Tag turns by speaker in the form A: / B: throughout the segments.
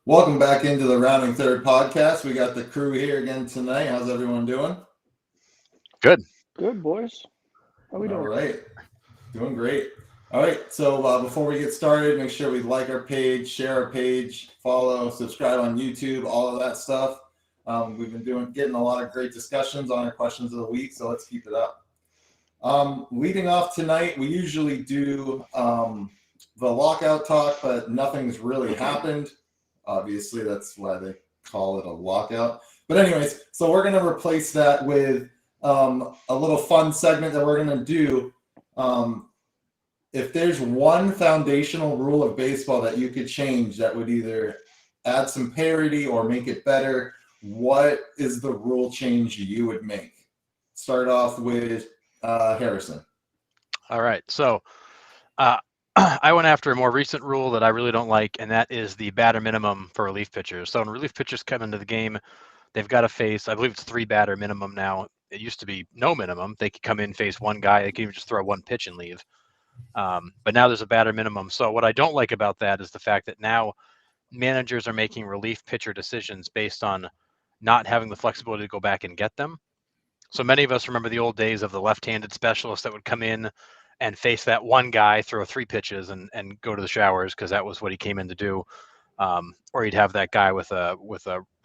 A: Welcome back into the Rounding Third podcast. We got the crew here again tonight. How's everyone doing?
B: Good.
C: Good, boys. How we doing?
A: All right. Doing great. All right. So before we get started, make sure we like our page, share our page, follow, subscribe on YouTube, all of that stuff. We've been getting a lot of great discussions on our questions of the week, so let's keep it up. Leading off tonight, we usually do the lockout talk, but nothing's really happened. Obviously, that's why they call it a lockout. But anyways, so we're going to replace that with a little fun segment that we're going to do. If there's one foundational rule of baseball that you could change that would either add some parity or make it better, what is the rule change you would make? Start off with Harrison.
B: All right. So I went after a more recent rule that I really don't like, and that is the batter minimum for relief pitchers. So when relief pitchers come into the game, they've got to face, I believe it's 3 batter minimum now. It used to be no minimum. They could come in, face one guy. They could even just throw one pitch and leave. But now there's a batter minimum. So what I don't like about that is the fact that now managers are making relief pitcher decisions based on not having the flexibility to go back and get them. So many of us remember the old days of the left-handed specialist that would come in and face that one guy, throw 3 pitches and go to the showers because that was what he came in to do. Or you'd have that guy with a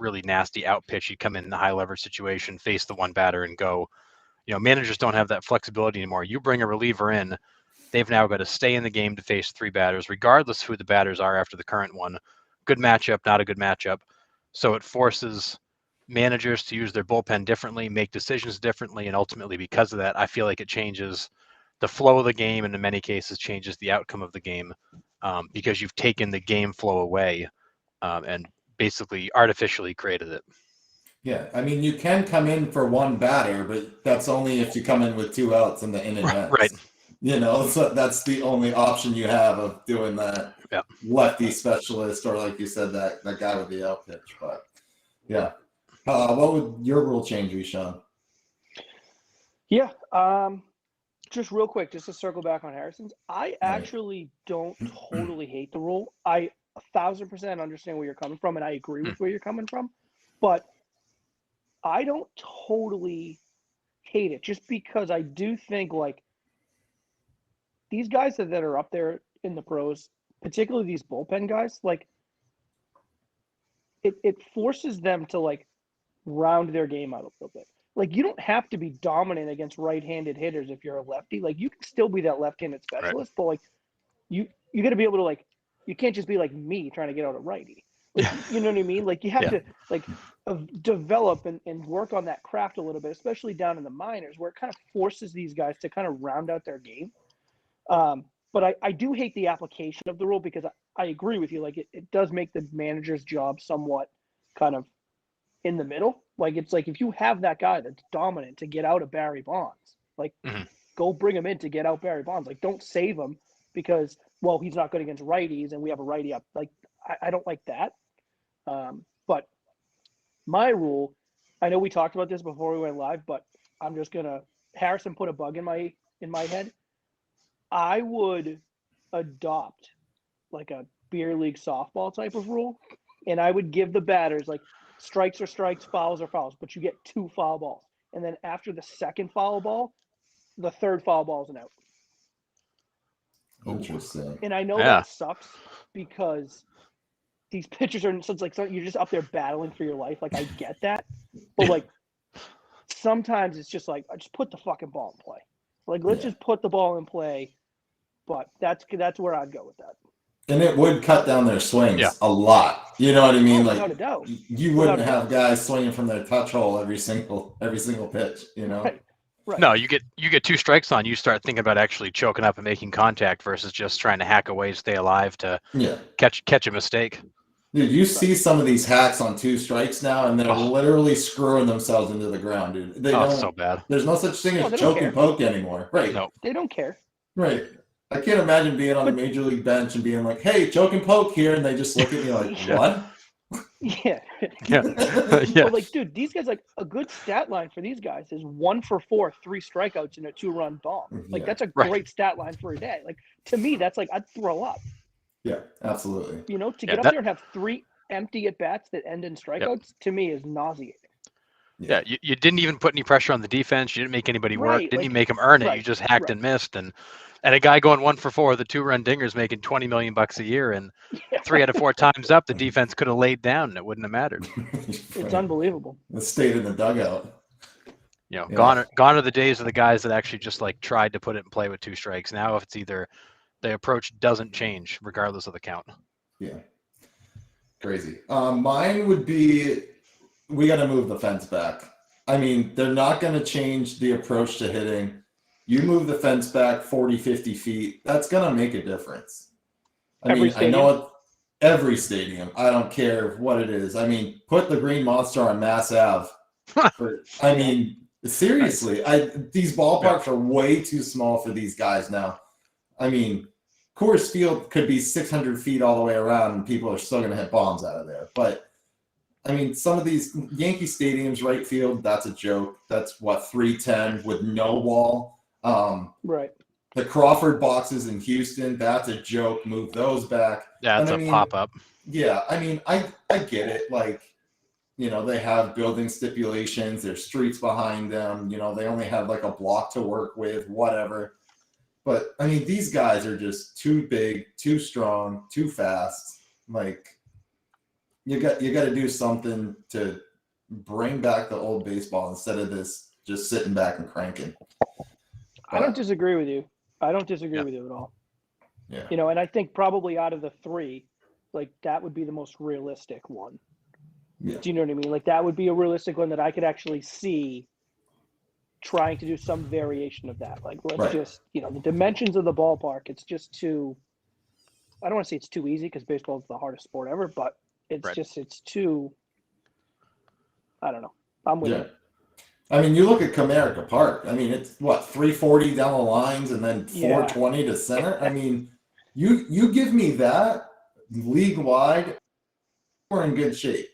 B: really nasty out pitch. He'd come in a high leverage situation, face the one batter and go. You know, managers don't have that flexibility anymore. You bring a reliever in, they've now got to stay in the game to face 3 batters, regardless who the batters are after the current one. Good matchup, not a good matchup. So it forces managers to use their bullpen differently, make decisions differently, and ultimately because of that, I feel like it changes the flow of the game, and in many cases changes the outcome of the game because you've taken the game flow away and basically artificially created it.
A: Yeah, I mean, you can come in for one batter, but that's only if you come in with 2 outs in the inning.
B: Right.
A: You know, so that's the only option you have of doing that lefty specialist, or like you said, that guy with the out pitch. But yeah, what would your rule change be, Sean?
C: Yeah, just real quick, just to circle back on Harrison's, I actually don't totally hate the rule. I 1,000% understand where you're coming from, and I agree with where you're coming from, but I don't totally hate it just because I do think like these guys that are up there in the pros, particularly these bullpen guys, like it forces them to like round their game out a little bit. Like you don't have to be dominant against right-handed hitters if you're a lefty. Like you can still be that left-handed specialist, but like you got to be able to like you can't just be like me trying to get out a righty. Like, you know what I mean? Like you have to like develop and work on that craft a little bit, especially down in the minors where it kind of forces these guys to kind of round out their game. But I do hate the application of the rule because I agree with you. Like it does make the manager's job somewhat kind of in the middle. Like it's like if you have that guy that's dominant to get out of Barry Bonds, like go bring him in to get out Barry Bonds. Like don't save him because well he's not good against righties and we have a righty up. Like I don't like that. But my rule, I know we talked about this before we went live, but I'm just gonna Harrison put a bug in my head. I would adopt like a beer league softball type of rule, and I would give the batters like strikes are strikes, fouls are fouls, but you get 2 foul balls. And then after the second foul ball, the third foul ball is an out.
A: Interesting.
C: And I know that sucks because these pitchers are so it's like you're just up there battling for your life. Like I get that, but like sometimes it's just like I just put the fucking ball in play. Like let's just put the ball in play. But that's where I'd go with that.
A: And it would cut down their swings a lot. You know what I mean?
C: Without a doubt.
A: You wouldn't have guys swinging from their touch hole every single pitch. You know.
C: Right.
B: No, you get 2 strikes on. You start thinking about actually choking up and making contact versus just trying to hack away, stay alive to catch a mistake.
A: Dude, you see some of these hacks on 2 strikes now, and they're literally screwing themselves into the ground, dude.
B: So bad.
A: There's no such thing as choke and poke anymore. Right.
B: No.
C: They don't care.
A: Right. I can't imagine being on the major league bench and being like, hey, choke and poke here, and they just look at me like, what?
C: Yeah.
B: But
C: like, dude, these guys, like, a good stat line for these guys is 1 for 4, 3 strikeouts and a 2-run bomb. Like, that's a great stat line for a day. Like, to me, that's like, I'd throw up.
A: Yeah, absolutely.
C: You know, to get up there and have 3 empty at bats that end in strikeouts to me is nauseating.
B: Yeah, you didn't even put any pressure on the defense. You didn't make anybody work.
C: Right,
B: Didn't
C: like-
B: even make them earn it.
C: right,
B: You just hacked
C: right.
B: and missed. And a guy going 1 for 4 with a 2-run dinger's making $20 million a year. And 3 out of 4 times up, the defense could have laid down and it wouldn't have mattered.
C: It's unbelievable.
A: It stayed in the dugout.
B: You know,
A: Yeah.
B: gone are the days of the guys that actually just like tried to put it in play with 2 strikes. Now, if it's either the approach doesn't change regardless of the count.
A: Yeah. Crazy. Mine would be, we got to move the fence back. I mean, they're not going to change the approach to hitting. You move the fence back 40, 50 feet. That's going to make a difference. I know it, every stadium. I don't care what it is. I mean, put the Green Monster on Mass Ave. I mean, seriously, these ballparks are way too small for these guys now. I mean, Coors Field could be 600 feet all the way around and people are still going to hit bombs out of there. But, I mean, some of these Yankee stadiums, right field, that's a joke. That's, 310 with no wall.
C: Right.
A: The Crawford boxes in Houston, that's a joke. Move those back.
B: Yeah, it's a pop-up.
A: Yeah, I mean, I get it. Like, you know, they have building stipulations. There's streets behind them. You know, they only have like a block to work with, whatever. But, I mean, these guys are just too big, too strong, too fast. Like, you got to do something to bring back the old baseball instead of this just sitting back and cranking.
C: I don't disagree with you. I don't disagree with you at all.
A: Yeah.
C: You know, and I think probably out of the 3, like that would be the most realistic one.
A: Yeah.
C: Do you know what I mean? Like that would be a realistic one that I could actually see trying to do some variation of that. Like let's just, you know, the dimensions of the ballpark, it's just too, I don't want to say it's too easy because baseball is the hardest sport ever, but it's just, it's too, I don't know. I'm with you.
A: I mean, you look at Comerica Park. I mean, it's 340 down the lines and then 420 to center. I mean, you give me that league wide, we're in good shape.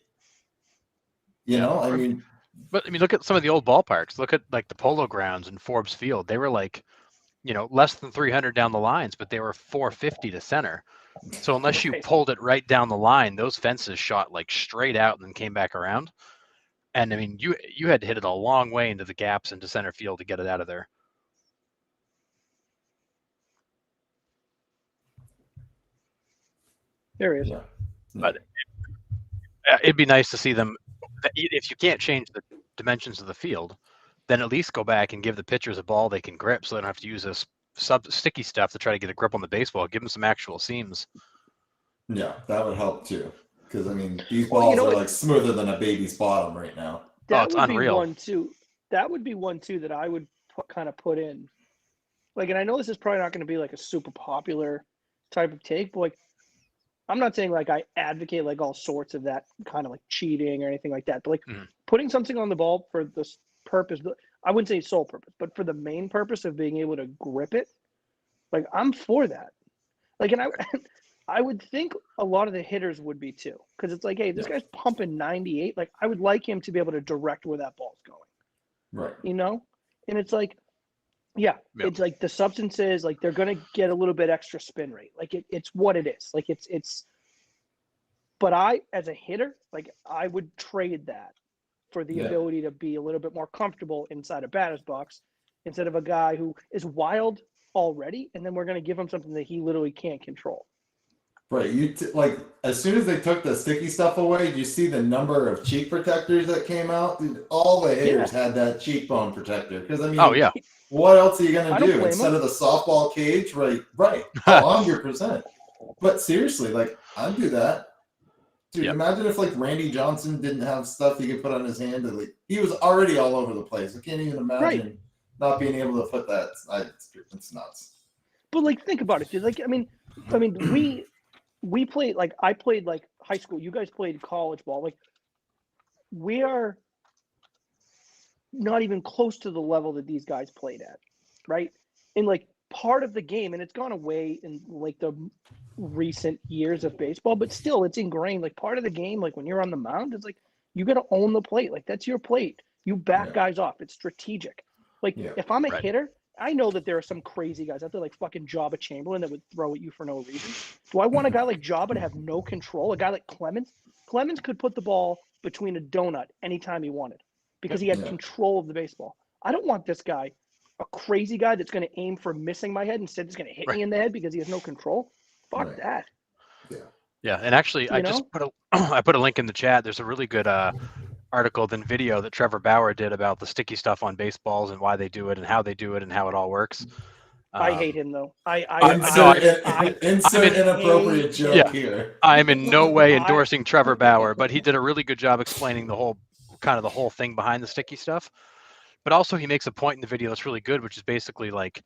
A: You know, I mean,
B: but I mean, look at some of the old ballparks. Look at like the Polo Grounds and Forbes Field. They were like, you know, less than 300 down the lines, but they were 450 to center. So unless you pulled it right down the line, those fences shot like straight out and then came back around. And I mean, you had to hit it a long way into the gaps into center field to get it out of there.
C: There he is.
A: Yeah.
B: But it'd be nice to see them. If you can't change the dimensions of the field, then at least go back and give the pitchers a ball they can grip, so they don't have to use this sticky stuff to try to get a grip on the baseball. Give them some actual seams.
A: Yeah, that would help too. Because I mean, these balls are like smoother than a baby's bottom right now.
C: That
B: it's
C: would
B: unreal.
C: Be one too. That would be one too that I would kind of put in. Like, and I know this is probably not going to be like a super popular type of take, but like, I'm not saying like I advocate like all sorts of that kind of like cheating or anything like that, but like putting something on the ball for this purpose, I wouldn't say sole purpose, but for the main purpose of being able to grip it, like I'm for that. Like, and I would think a lot of the hitters would be too, because it's like, hey, this guy's pumping 98. Like, I would like him to be able to direct where that ball's going.
A: Right.
C: You know? And it's like, it's like the substances, like they're going to get a little bit extra spin rate. Like it's what it is. Like it's, but I, as a hitter, like I would trade that for the ability to be a little bit more comfortable inside a batter's box instead of a guy who is wild already. And then we're going to give him something that he literally can't control.
A: Right. Like as soon as they took the sticky stuff away, did you see the number of cheek protectors that came out? Dude, all the hitters had that cheekbone protector. Because I mean, what else are you gonna do instead of the softball cage? Right. 100%. But seriously, like I'd do that. Dude, imagine if like Randy Johnson didn't have stuff he could put on his hand. Like he was already all over the place. I can't even imagine not being able to put that. It's nuts.
C: But like, think about it, dude. Like, I mean, we played, like I played like high school. You guys played college ball. Like we are not even close to the level that these guys played at, right? And like part of the game, and it's gone away in like the recent years of baseball, but still it's ingrained. Like part of the game, like when you're on the mound, it's like you got to own the plate. Like that's your plate. You back guys off. It's strategic. Like if I'm a hitter, I know that there are some crazy guys out there like fucking Jabba Chamberlain that would throw at you for no reason. Do I want a guy like Jabba to have no control? A guy like Clemens Clemens could put the ball between a donut anytime he wanted because he had control of the baseball. I don't want this guy, a crazy guy that's going to aim for missing my head. Instead, he's going to hit me in the head because he has no control. Fuck that.
B: Yeah, and actually, just put I put a link in the chat. There's a really good article, then video that Trevor Bauer did about the sticky stuff on baseballs and why they do it and how they do it and how it all works.
C: I hate him though.
A: Insert inappropriate joke here.
B: I'm in no way endorsing Trevor Bauer, but he did a really good job explaining the whole thing behind the sticky stuff. But also he makes a point in the video that's really good, which is basically like,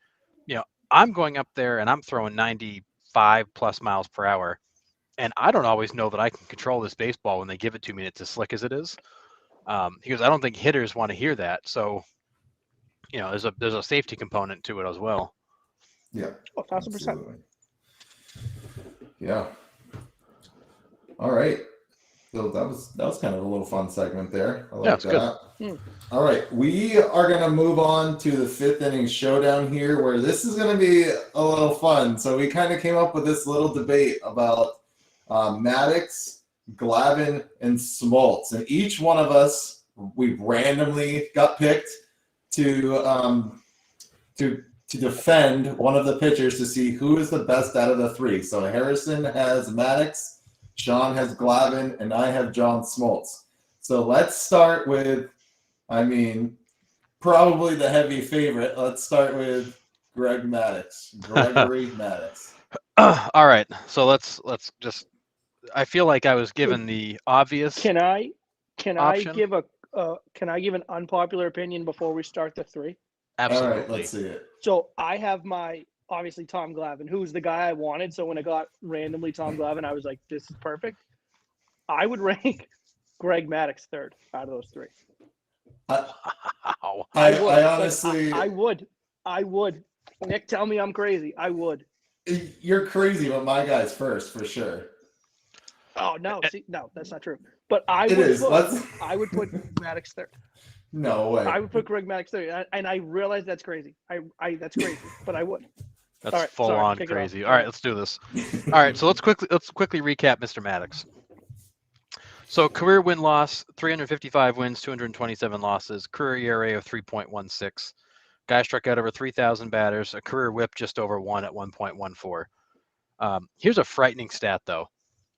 B: I'm going up there and I'm throwing 95 plus miles per hour. And I don't always know that I can control this baseball when they give it to me and it's as slick as it is. He goes, I don't think hitters want to hear that. So, there's a safety component to it as well.
A: Yeah.
C: 1,000%.
A: Yeah. All right. So that was kind of a little fun segment there. I like that.
C: Good.
A: All right. We are going to move on to the 5th inning showdown here, where this is going to be a little fun. So we kind of came up with this little debate about Maddux, Glavine, and Smoltz. And each one of us, we randomly got picked to defend one of the pitchers to see who is the best out of the 3. So Harrison has Maddux, Sean has Glavine, and I have John Smoltz. So let's start with, probably the heavy favorite. Let's start with Gregory Maddux.
B: All right. So let's just, I feel like I was given the obvious.
C: Can I
B: option?
C: give an unpopular opinion before we start the 3?
B: Absolutely.
A: All right, let's see it.
C: So I have obviously Tom Glavine, who's the guy I wanted. So when I got randomly Tom Glavine, I was like, this is perfect. I would rank Greg Maddux 3rd out of those 3.
A: I
C: would. Nick, tell me I'm crazy. I would.
A: You're crazy, but my guy's first for sure.
C: Oh no, no, that's not true. But I would put Maddux 3rd.
A: No way.
C: I would put Greg Maddux 3rd, and I realize that's crazy. That's crazy, but I would.
B: That's full on crazy. All right, let's do this. All right, so let's quickly recap Mr. Maddux. So career win-loss, 355 wins, 227 losses, career ERA of 3.16. Guy struck out over 3,000 batters, a career whip just over 1 at 1.14. Here's a frightening stat, though.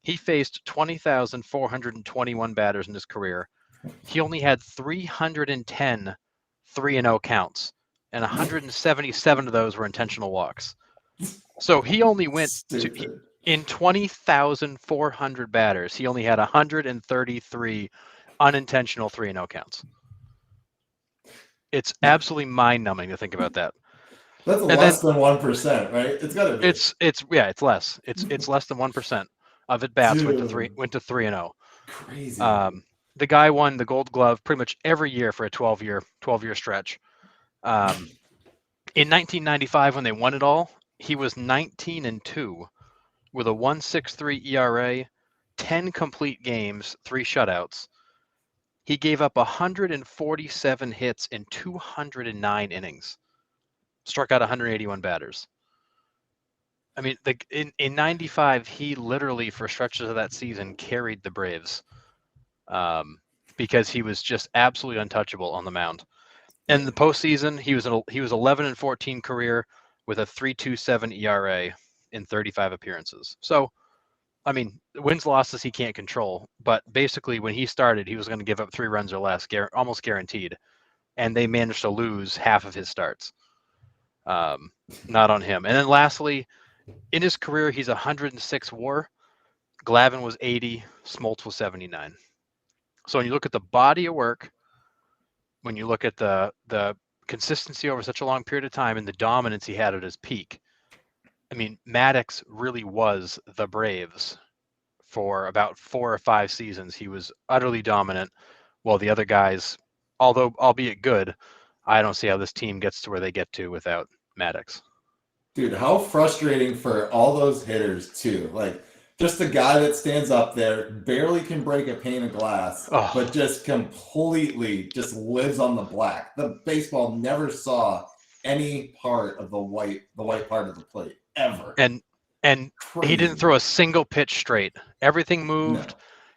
B: He faced 20,421 batters in his career. He only had 310 3-0 counts, and 177 of those were intentional walks. So he only went in 20,400 batters. He only had 133 unintentional 3-0 counts. It's absolutely mind-numbing to think about that.
A: That's less than 1%, right? It's got to be.
B: It's less. It's less than 1% of at bats went to 3-0.
A: Crazy.
B: The guy won the Gold Glove pretty much every year for a 12-year stretch. In 1995, when they won it all, he was 19-2 with a 1.63 ERA, 10 complete games, 3 shutouts. He gave up 147 hits in 209 innings, struck out 181 batters. I mean, in 95, he literally, for stretches of that season, carried the Braves because he was just absolutely untouchable on the mound. And the postseason, he was 11-14 career with a 3.27 ERA in 35 appearances. So, I mean, wins losses he can't control, but basically when he started, he was going to give up 3 runs or less, almost guaranteed, and they managed to lose half of his starts. Not on him. And then lastly, in his career, he's 106 WAR. Glavine was 80. Smoltz was 79. So when you look at the body of work, when you look at the consistency over such a long period of time and the dominance he had at his peak, I mean, Maddux really was the Braves for about 4 or 5 seasons. He was utterly dominant, while the other guys, although albeit good, I don't see how this team gets to where they get to without Maddux.
A: Dude, how frustrating for all those hitters too. Like, just the guy that stands up there, barely can break a pane of glass, but just completely just lives on the black. The baseball never saw any part of the white part of the plate ever.
B: And
A: Crazy.
B: He didn't throw a single pitch straight. Everything moved.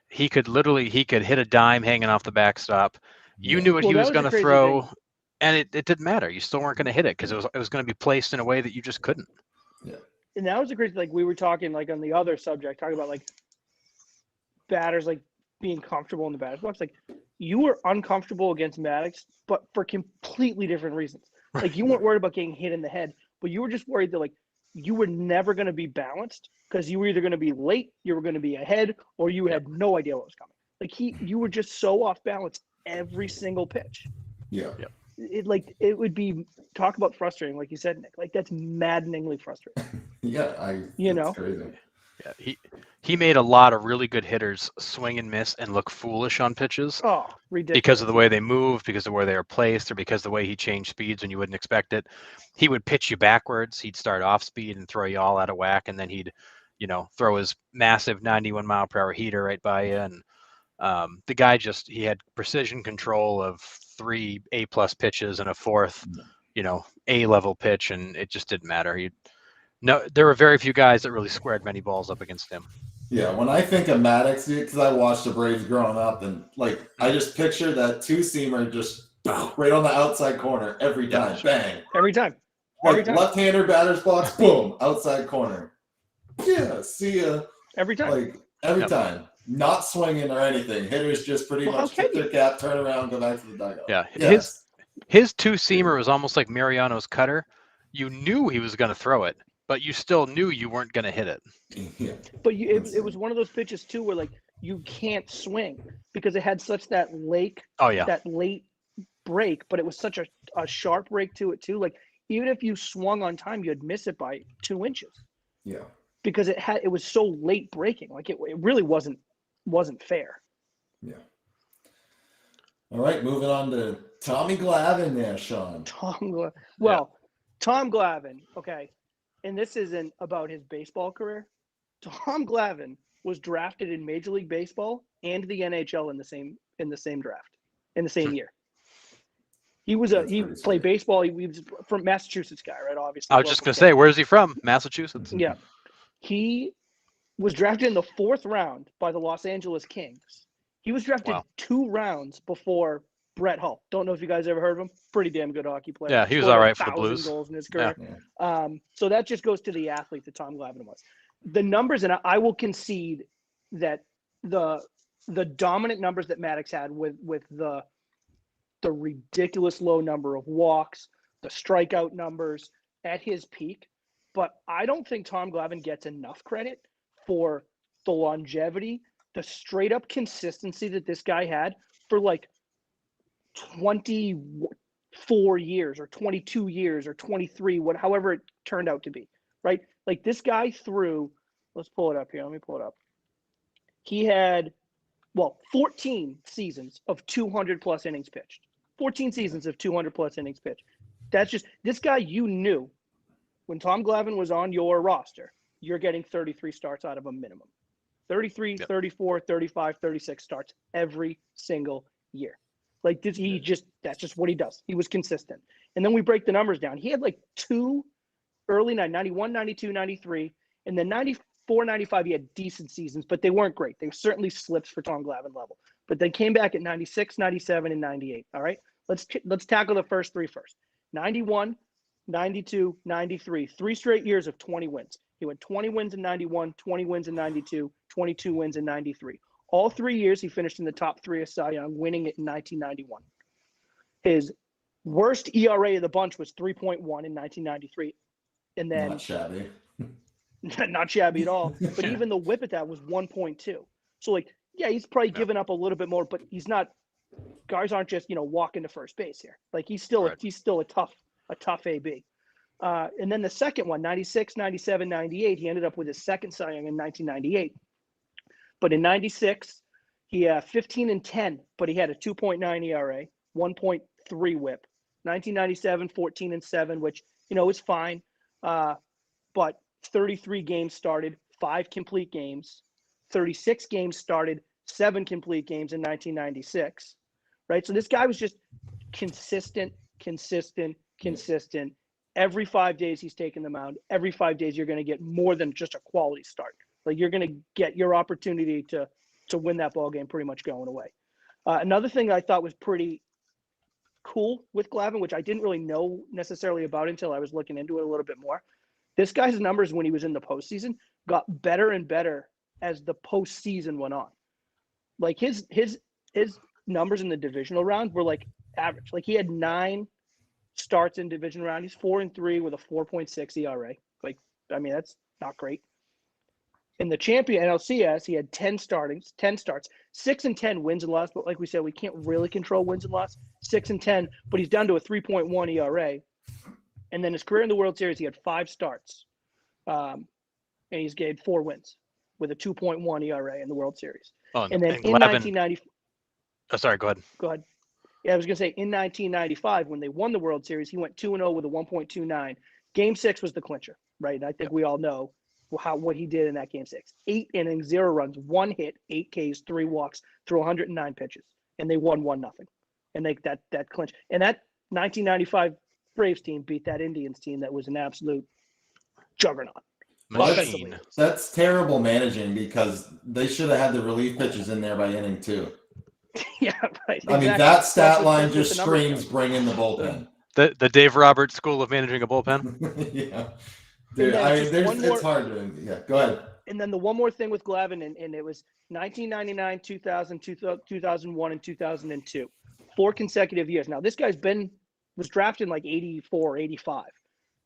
B: he could hit a dime hanging off the backstop. You
A: Yeah.
B: knew what he
C: Well, that
B: was
C: was
B: going
C: the
B: to
C: crazy
B: throw,
C: thing.
B: and it didn't matter. You still weren't going to hit it because it was going to be placed in a way that you just couldn't.
C: And that was the crazy, like we were talking like on the other subject, talking about like batters like being comfortable in the batter's box. Like you were uncomfortable against Maddux, but for completely different reasons. Like you weren't worried about getting hit in the head, but you were just worried that like you were never going to be balanced because you were either going to be late, you were going to be ahead, or you had no idea what was coming. Like you were just so off balance every single pitch.
A: Yeah.
C: It would be, talk about frustrating, like you said, Nick. Like that's maddeningly frustrating.
A: Yeah.
C: You
A: That's
C: know?
A: crazy.
B: Yeah, he made a lot of really good hitters swing and miss and look foolish on pitches
C: Oh, ridiculous.
B: because of the way they moved, because of where they were placed, or because of the way he changed speeds when you wouldn't expect it. He would pitch you backwards. He'd start off speed and throw you all out of whack, and then he'd, throw his massive 91 mile per hour heater right by you. And the guy he had precision control of 3 A+ pitches and a 4th, A level pitch, and it just didn't matter. There were very few guys that really squared many balls up against him.
A: Yeah, when I think of Maddux, because I watched the Braves growing up, and like I just picture that two-seamer just right on the outside corner every time, bang.
C: Every time.
A: Like left-hander batter's box, boom, outside corner. Yeah, see ya.
C: Every time.
A: Like every time, not swinging or anything. Hitters just pretty much tip their cap, turn around, go back to the dugout.
B: Yeah,
A: Yes.
B: his two-seamer was almost like Mariano's cutter. You knew he was going to throw it, but you still knew you weren't going to hit it.
A: Yeah.
C: But it was one of those pitches too where like you can't swing because it had such that late break, but it was such a sharp break to it too. Like even if you swung on time, you'd miss it by 2 inches.
A: Yeah.
C: Because it was so late breaking. Like it really wasn't fair.
A: Yeah. All right, moving on to Tommy Glavine there, Sean.
C: Tom Glavine, okay, and this isn't about his baseball career. Tom Glavine was drafted in Major League Baseball and the NHL in the same draft in the same year. He played baseball. He was from Massachusetts guy, right? Obviously.
B: I was just going to say, where's he from? Massachusetts.
C: Yeah, he was drafted in the 4th round by the Los Angeles Kings. He was drafted 2 rounds before Brett Hull. Don't know if you guys ever heard of him. Pretty damn good hockey player.
B: Yeah, he was all right for the
C: 1,000
B: Blues.
C: goals in his career.
A: Yeah.
C: So that just goes to the athlete that Tom Glavine was. The numbers, and I will concede that the dominant numbers that Maddux had with the ridiculous low number of walks, the strikeout numbers at his peak, but I don't think Tom Glavine gets enough credit for the longevity, the straight up consistency that this guy had for like 24 years or 22 years or 23, however it turned out to be, right? Like this guy threw, let's pull it up here. Let me pull it up. He had, 14 seasons of 200 plus innings pitched. 14 seasons of 200 plus innings pitched. That's just, this guy, you knew when Tom Glavine was on your roster, you're getting 33 starts out of a minimum. 33, 34, 35, 36 starts every single year. Like this, that's just what he does. He was consistent. And then we break the numbers down. He had like 2 early 91, 92, 93, and then 94, 95, he had decent seasons, but they weren't great. They were certainly slips for Tom Glavine level. But they came back at 96, 97, and 98. All right, let's tackle the first 3 first. 91, 92, 93, 3 straight years of 20 wins. He went 20 wins in 91, 20 wins in 92, 22 wins in 93. All 3 years, he finished in the top 3 of Cy Young, winning it in 1991. His worst ERA of the bunch was 3.1 in 1993. And then
A: Not shabby.
C: not shabby at all. But even the whip at that was 1.2. So like, yeah, he's probably given up a little bit more, but he's not. Guys aren't just walking to first base here. Like he's still a tough AB. And then the second one, 96, 97, 98, he ended up with his second Cy Young in 1998. But in 96, he had 15 and 10, but he had a 2.9 ERA, 1.3 whip. 1997, 14 and 7, which, is fine. But 33 games started, 5 complete games. 36 games started, 7 complete games in 1996. Right? So this guy was just consistent. Every 5 days he's taking the mound. Every 5 days you're going to get more than just a quality start. Like you're going to get your opportunity to win that ball game pretty much going away. Another thing I thought was pretty cool with Glavine, which I didn't really know necessarily about until I was looking into it a little bit more. This guy's numbers when he was in the postseason got better and better as the postseason went on. Like his numbers in the divisional round were like average. Like he had 9 starts in division round. He's 4-3 with a 4.6 ERA. Like, I mean, that's not great. In the champion NLCS, he had 10 starts, 6-10 wins and losses. But like we said, we can't really control wins and losses. 6-10, but he's down to a 3.1 ERA. And then his career in the World Series, he had 5 starts, and he's gained 4 wins with a 2.1 ERA in the World Series.
B: Oh,
C: and then in
B: Glavine,
C: 1990,
B: sorry, go ahead.
C: Go ahead. Yeah, I was gonna say in 1995 when they won the World Series, he went 2-0 with a 1.29. Game 6 was the clincher, right? And I think we all know what he did in that game 6. 8 innings, 0 runs, 1 hit, 8 Ks, 3 walks, through 109 pitches, and they won 1-0. And they that clinch. And that 1995 Braves team beat that Indians team that was an absolute juggernaut.
B: Machine.
A: That's terrible managing because they should have had the relief pitchers in there by inning 2.
C: Yeah, right.
A: I mean, that stat line just screams bring in the bullpen.
B: The Dave Roberts school of managing a bullpen.
A: Yeah. Dude, I mean, it's hard to, yeah, go ahead.
C: And then the one more thing with Glavine, and it was 1999, 2000, 2001, and 2002. 4 consecutive years. Now, this guy's was drafted in like 84, 85.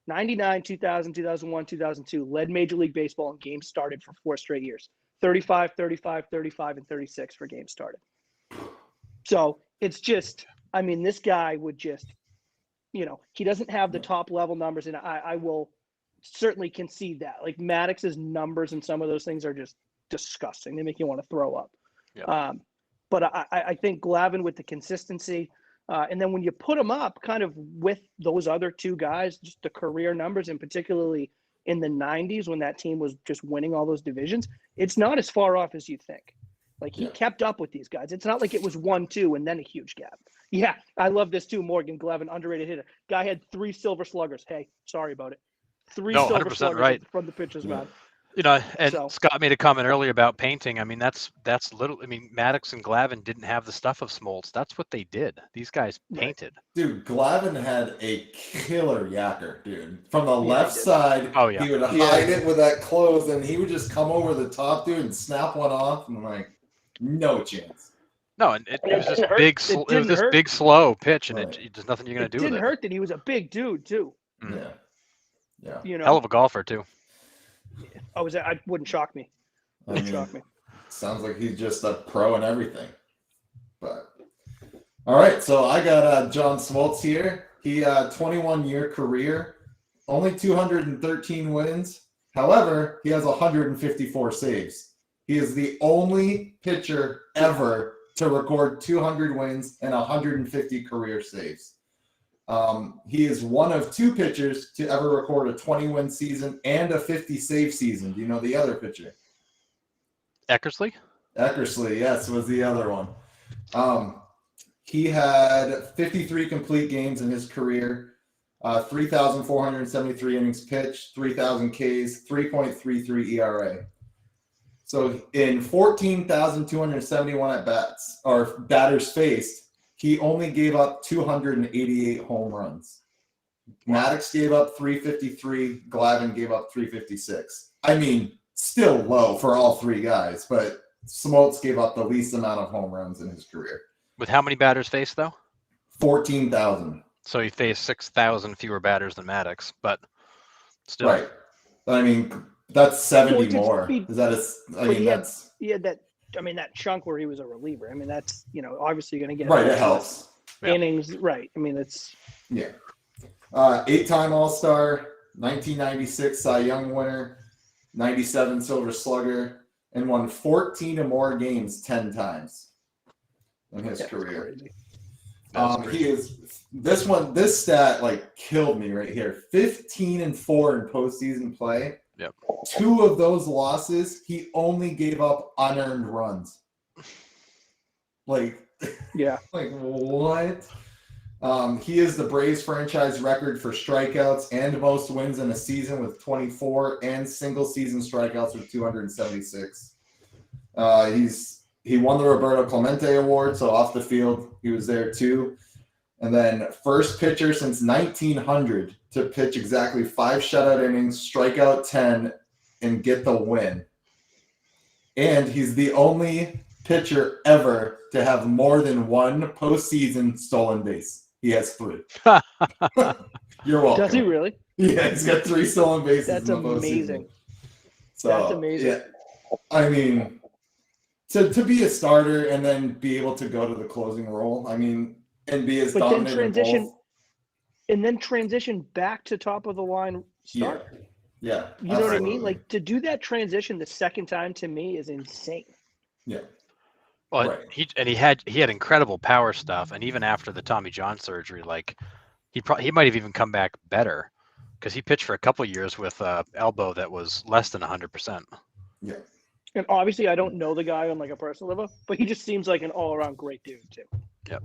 C: 99, 2000, 2001, 2002, led Major League Baseball in games started for 4 straight years. 35, 35, 35, and 36 for games started. So it's just, I mean, this guy would just, he doesn't have the top level numbers, and I will certainly concede that. Like Maddux's numbers and some of those things are just disgusting. They make you want to throw up.
B: Yep.
C: But I think Glavine with the consistency, and then when you put him up kind of with those other 2 guys, just the career numbers, and particularly in the 90s when that team was just winning all those divisions, it's not as far off as you think. Like he kept up with these guys. It's not like it was 1-2 and then a huge gap. Yeah, I love this too. Morgan Glavine, underrated hitter. Guy had 3 silver sluggers. Hey, sorry about it. 3 silver sluggers
B: right.
C: from the pitcher's mound.
B: And Scott made a comment earlier about painting. I mean, that's little. I mean, Maddux and Glavine didn't have the stuff of Smoltz. That's what they did. These guys painted.
A: Dude, Glavine had a killer yacker, dude. From the left side, he would hide it with that clothes, and he would just come over the top, dude, and snap one off, and like, no chance.
B: No, and it was this big, big slow pitch, and there's nothing you're gonna do with it.
C: Didn't hurt that he was a big dude too.
A: Mm. Yeah.
B: Hell of a golfer too.
C: I wouldn't shock me. Shock me.
A: Sounds like he's just a pro and everything. But all right, so I got John Smoltz here. He 21-year career, only 213 wins. However, he has 154 saves. He is the only pitcher ever to record 200 wins and 150 career saves. He is one of 2 pitchers to ever record a 20-win season and a 50-save season. Do you know the other pitcher?
B: Eckersley,
A: yes, was the other one. He had 53 complete games in his career, 3,473 innings pitched, 3,000 Ks, 3.33 ERA. So in 14,271 at-bats, or batters faced, he only gave up 288 home runs. Maddux gave up 353. Glavine gave up 356. I mean, still low for all 3 guys, but Smoltz gave up the least amount of home runs in his career.
B: with how many batters faced though?
A: 14,000.
B: So he faced 6,000 fewer batters than Maddux, but still.
A: Right. I mean, that's 70 more. Is that I mean, that's.
C: He had that. I mean, that chunk where he was a reliever. I mean, that's, obviously you're going to get
A: Right. It helps.
C: innings. Right. I mean, it's.
A: Yeah. 8-time All-Star, 1996 Cy Young winner, 97 Silver Slugger, and won 14 or more games 10 times in his career. He is this stat like killed me right here. 15-4 in postseason play.
B: Yep. 2
A: of those losses, he only gave up unearned runs. Like,
C: yeah.
A: Like what? He is the Braves franchise record for strikeouts and most wins in a season with 24 and single season strikeouts with 276. He's he won the Roberto Clemente Award, so off the field he was there too. And then first pitcher since 1900 to pitch exactly 5 shutout innings, strike out 10, and get the win. And he's the only pitcher ever to have more than one postseason stolen base. He has 3. You're welcome.
C: Does he really?
A: Yeah, he's got 3 stolen bases.
C: That's
A: in the
C: amazing.
A: postseason. So,
C: That's amazing.
A: Yeah, I mean, to be a starter and then be able to go to the closing role, I mean, and be as
C: But then
A: dominant
C: transition,
A: in both.
C: and then transition back to top of the line starter.
A: Yeah.
C: You know what I mean?
A: absolutely.
C: Like, to do that transition the second time to me is insane.
A: Yeah.
B: Well,
A: Right.
B: he had incredible power stuff, and even after the Tommy John surgery, like he might have even come back better because he pitched for a couple years with elbow that was less than 100%.
A: Yeah.
C: And obviously, I don't know the guy on like a personal level, but he just seems like an all-around great dude too.
A: Yeah.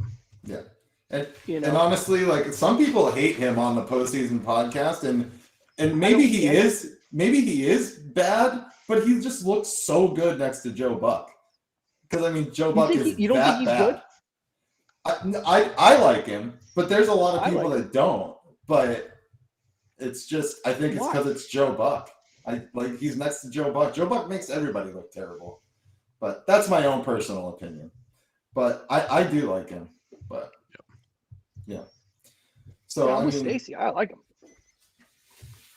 A: And
C: You know,
A: and honestly, like some people hate him on the postseason podcast, and
C: don't
A: maybe he
C: get it.
A: is bad, but he just looks so good next to Joe Buck. Because I mean, Joe Buck is
C: you don't
A: that
C: think he's
A: bad.
C: good?
A: I like him, but there's a lot of
C: I
A: people
C: like
A: that don't. But it's just I think it's
C: Why?
A: because it's Joe Buck. He's next to Joe Buck. Joe Buck makes everybody look terrible. But that's my own personal opinion. But I do like him. But yeah. So
C: I'm
A: I
C: with
A: mean,
C: Stacy. I like him.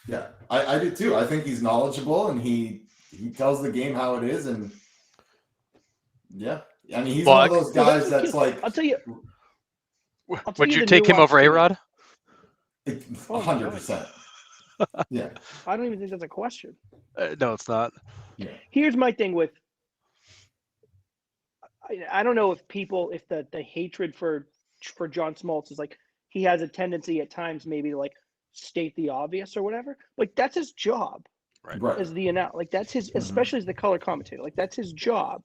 A: yeah, I do too. I think he's knowledgeable and he tells the game how it is, and yeah, I mean he's one of those guys that's like
C: I'll tell you.
B: Would you
C: the
B: take him
C: nuance
B: over
C: to it.
B: A-Rod?
A: 100%. Yeah,
C: I don't even think that's a question.
B: No, it's not.
C: Here's my thing with. I don't know if the hatred for John Smoltz is like he has a tendency at times maybe to like state the obvious or whatever. Like that's his job
A: right.
C: as the like that's his, especially as the color commentator. Like that's his job,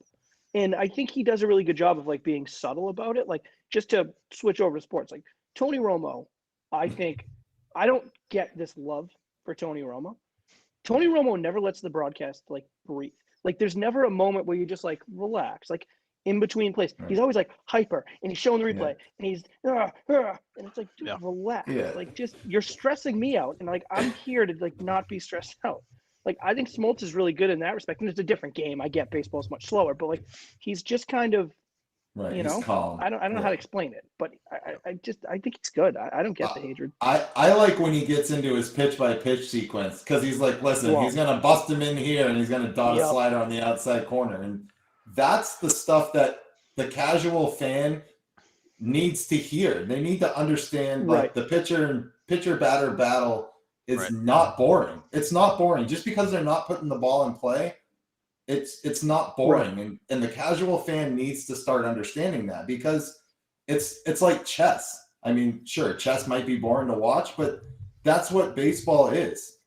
C: and I think he does a really good job of like being subtle about it. Like just to switch over to sports, like Tony Romo, I think I don't get this love for Tony Romo. Tony Romo never lets the broadcast like breathe. Like there's never a moment where you just like relax. Like in between plays, he's always like hyper, and he's showing the replay, and he's and it's like, dude, relax.
A: Yeah.
C: Like just you're stressing me out, and like I'm here to like not be stressed out. Like I think Smoltz is really good in that respect, and it's a different game. I get baseball's much slower, but like he's just kind of,
A: Right.
C: you
A: He's
C: know,
A: calm.
C: I don't know how to explain it, but I think he's good. I don't get the hatred.
A: I like when he gets into his pitch by pitch sequence because he's like, listen, he's gonna bust him in here and he's gonna dot a slider on the outside corner, and that's the stuff that the casual fan needs to hear. They need to understand like the pitcher batter battle is not boring. It's not boring just because they're not putting the ball in play. It's not boring, and the casual fan needs to start understanding that because it's like chess. I mean, sure, chess might be boring to watch, but that's what baseball is.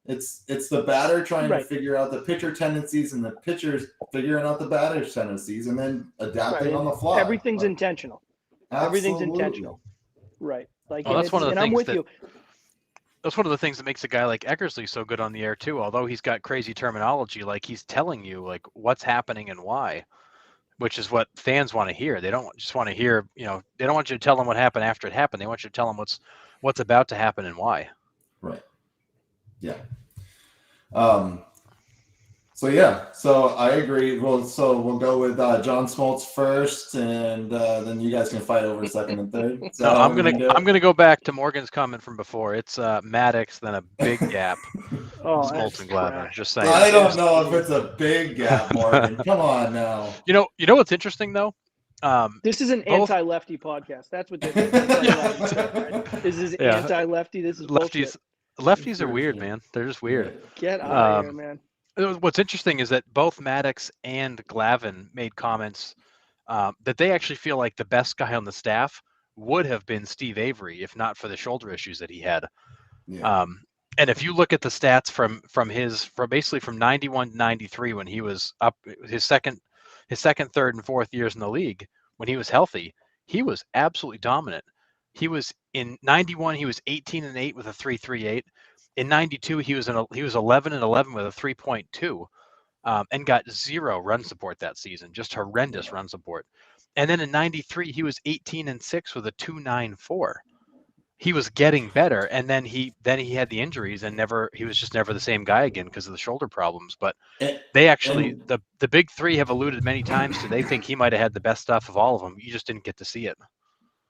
A: It's the batter trying to figure out the pitcher tendencies and the pitchers figuring out the batter's tendencies and then adapting on the fly.
C: Everything's intentional. Everything's intentional. Right. Like
B: that's one of the
C: and I'm
B: things
C: with
B: that,
C: you.
B: That's one of the things that makes a guy like Eckersley so good on the air too. Although he's got crazy terminology, like he's telling you like what's happening and why, which is what fans want to hear. They don't just want to hear, you know, they don't want you to tell them what happened after it happened. They want you to tell them what's about to happen and why.
A: Right. Yeah. So I agree. Well, so we'll go with John Smoltz first, and then you guys can fight over second and third. So
B: I'm gonna go back to Morgan's comment from before. It's Maddux, then a big gap. Smoltz and Glavine. Just saying.
A: I don't know if it's a big gap, Morgan. Come on now.
B: You know what's interesting though?
C: This is an anti-lefty podcast. That's what this is. This is anti-lefty. This is bullshit.
B: Lefties are weird, man. They're just weird.
C: Get out of here, man.
B: What's interesting is that both Maddux and Glavine made comments that they actually feel like the best guy on the staff would have been Steve Avery if not for the shoulder issues that he had.
A: Yeah.
B: And if you look at the stats from basically from 91 to 93 when he was up his second, third, and fourth years in the league, when he was healthy, he was absolutely dominant. He was in 91, he was 18-8 with a 3.38. In 92, he was 11-11 with a 3.2. and got 0 run support that season, just horrendous run support. And then in 93, he was 18-6 with a 2.94. He was getting better, and then he had the injuries, and he was just never the same guy again because of the shoulder problems. But they actually, the big three have alluded many times to they think he might have had the best stuff of all of them. You just didn't get to see it.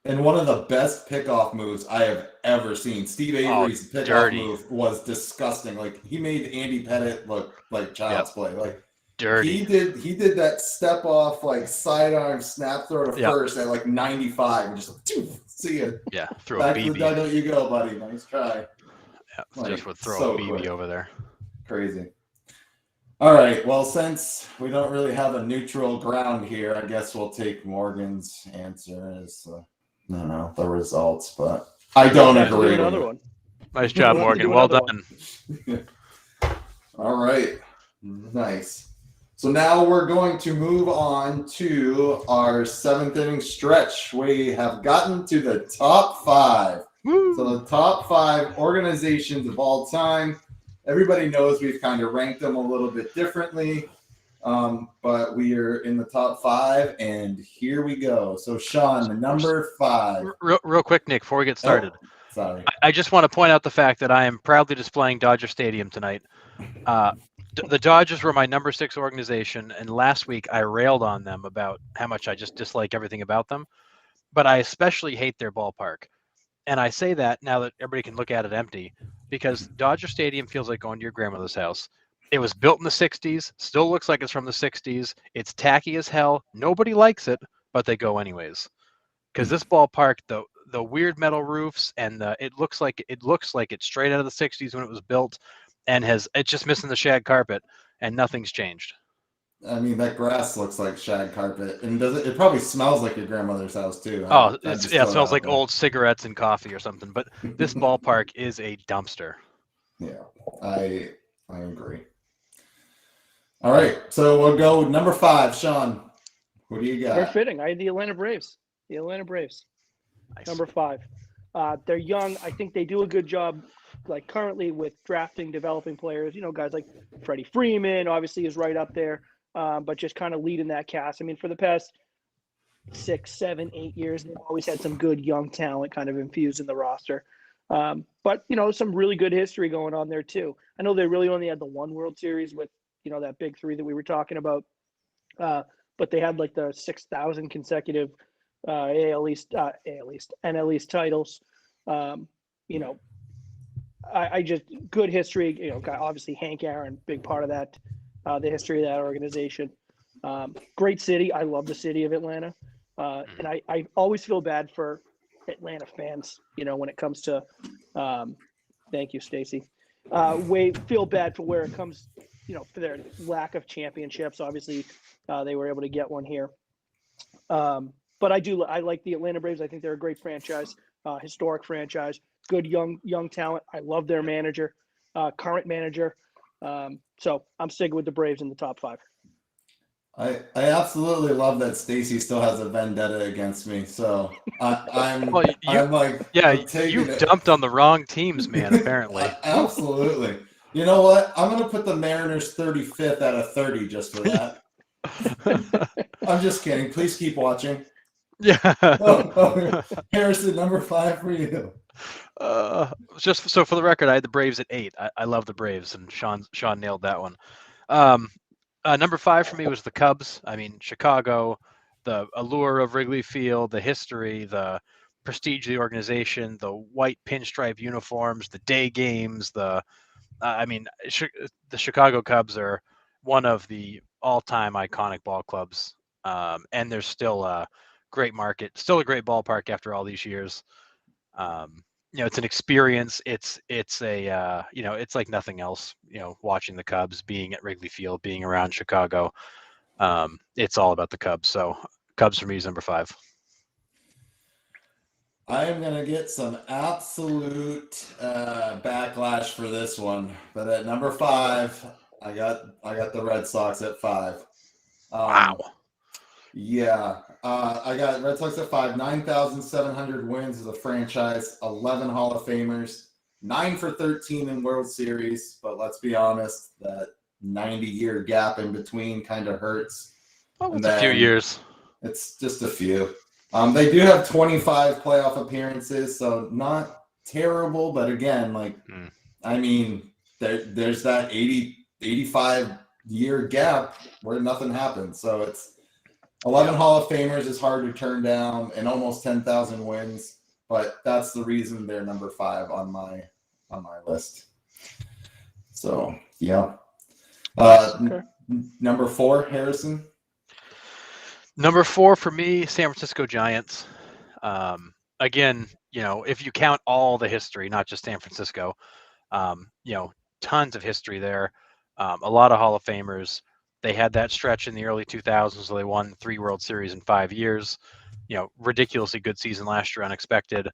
A: And one of the best pickoff moves I have ever seen. Steve Avery's pickoff move was disgusting. Like, he made Andy Pettit look like child's play. Like,
B: dirty.
A: He did that step off, like, sidearm snap throw to first at like 95 and just see it.
B: Yeah, throw
A: back
B: a BB.
A: to the dugout you go, buddy. Nice try.
B: Yeah, like, just would throw a BB quick. Over there.
A: Crazy. All right. Well, since we don't really have a neutral ground here, I guess we'll take Morgan's answer as I don't know the results, but I don't agree.
C: Another one.
B: Nice job, Morgan. Well done.
A: All right. Nice. So now we're going to move on to our 7th inning stretch. We have gotten to the top 5. Woo! So the top 5 organizations of all time. Everybody knows we've kind of ranked them a little bit differently, but we are in the top 5, and here we go. So, Sean, number 5.
B: Real quick, Nick, before we get started.
A: Oh, sorry.
B: I just want to point out the fact that I am proudly displaying Dodger Stadium tonight. The Dodgers were my number 6 organization, and last week I railed on them about how much I just dislike everything about them. But I especially hate their ballpark. And I say that now that everybody can look at it empty, because Dodger Stadium feels like going to your grandmother's house. It was built in the 60s, still looks like it's from the 60s. It's tacky as hell. Nobody likes it, but they go anyways. Because this ballpark, the weird metal roofs, and it looks like it's straight out of the 60s when it was built. And it's just missing the shag carpet, and nothing's changed.
A: I mean, that grass looks like shag carpet, and it probably smells like your grandmother's house too.
B: It smells like old cigarettes and coffee or something. But this ballpark is a dumpster.
A: Yeah, I agree. All right, so we'll go with number 5, Sean. Who do you got?
C: Very fitting. I had the Atlanta Braves. Nice. Number 5. They're young. I think they do a good job, like currently with drafting, developing players. You know, guys like Freddie Freeman obviously is right up there, but just kind of leading that cast. I mean, for the past 6, 7, 8 years, they've always had some good young talent kind of infused in the roster. But, you know, some really good history going on there too. I know they really only had the one World Series with, you know, that big 3 that we were talking about. But they had like the 6,000 consecutive NL East titles. You know, I just good history. You know, obviously Hank Aaron, big part of that, the history of that organization. Great city. I love the city of Atlanta, and I always feel bad for Atlanta fans. You know, when it comes to, thank you, Stacy. Feel bad for where it comes. You know, for their lack of championships. Obviously, they were able to get one here. But I like the Atlanta Braves. I think they're a great franchise, historic franchise, good young talent. I love their manager, current manager. So I'm sticking with the Braves in the top 5.
A: I absolutely love that Stacy still has a vendetta against me. So I'm
B: you dumped on the wrong teams, man. Apparently,
A: absolutely. You know what? I'm going to put the Mariners 35th out of 30 just for that. I'm just kidding. Please keep watching.
B: Yeah.
A: Harrison, number 5 for you.
B: Just so for the record, I had the Braves at 8. I love the Braves, and Sean nailed that one. Number 5 for me was the Cubs. I mean, Chicago, the allure of Wrigley Field, the history, the prestige of the organization, the white pinstripe uniforms, the day games, the Chicago Cubs are one of the all-time iconic ball clubs, and there's still a great market, still a great ballpark after all these years. You know, it's an experience. It's a it's like nothing else. You know, watching the Cubs, being at Wrigley Field, being around Chicago, it's all about the Cubs. So Cubs for me is number 5.
A: I am going to get some absolute backlash for this one, but at number 5, I got the Red Sox at 5.
B: Wow.
A: Yeah, I got Red Sox at 5. 9,700 wins as a franchise. 11 Hall of Famers. 9 for 13 in World Series. But let's be honest, that 90-year gap in between kind of hurts.
B: Oh,
A: And
B: it's a few
A: then-
B: years.
A: It's just a few. They do have 25 playoff appearances, so not terrible, but again, like, I mean, there's that 85-year gap where nothing happens. So it's 11 Hall of Famers is hard to turn down and almost 10,000 wins, but that's the reason they're number 5 on my list. So, yeah.
C: Okay.
A: Number 4, Harrison.
B: Number 4 for me, San Francisco Giants. Again, if you count all the history, not just San Francisco, tons of history there. A lot of Hall of Famers. They had that stretch in the early 2000s, so they won 3 World Series in 5 years. Ridiculously good season last year, unexpected.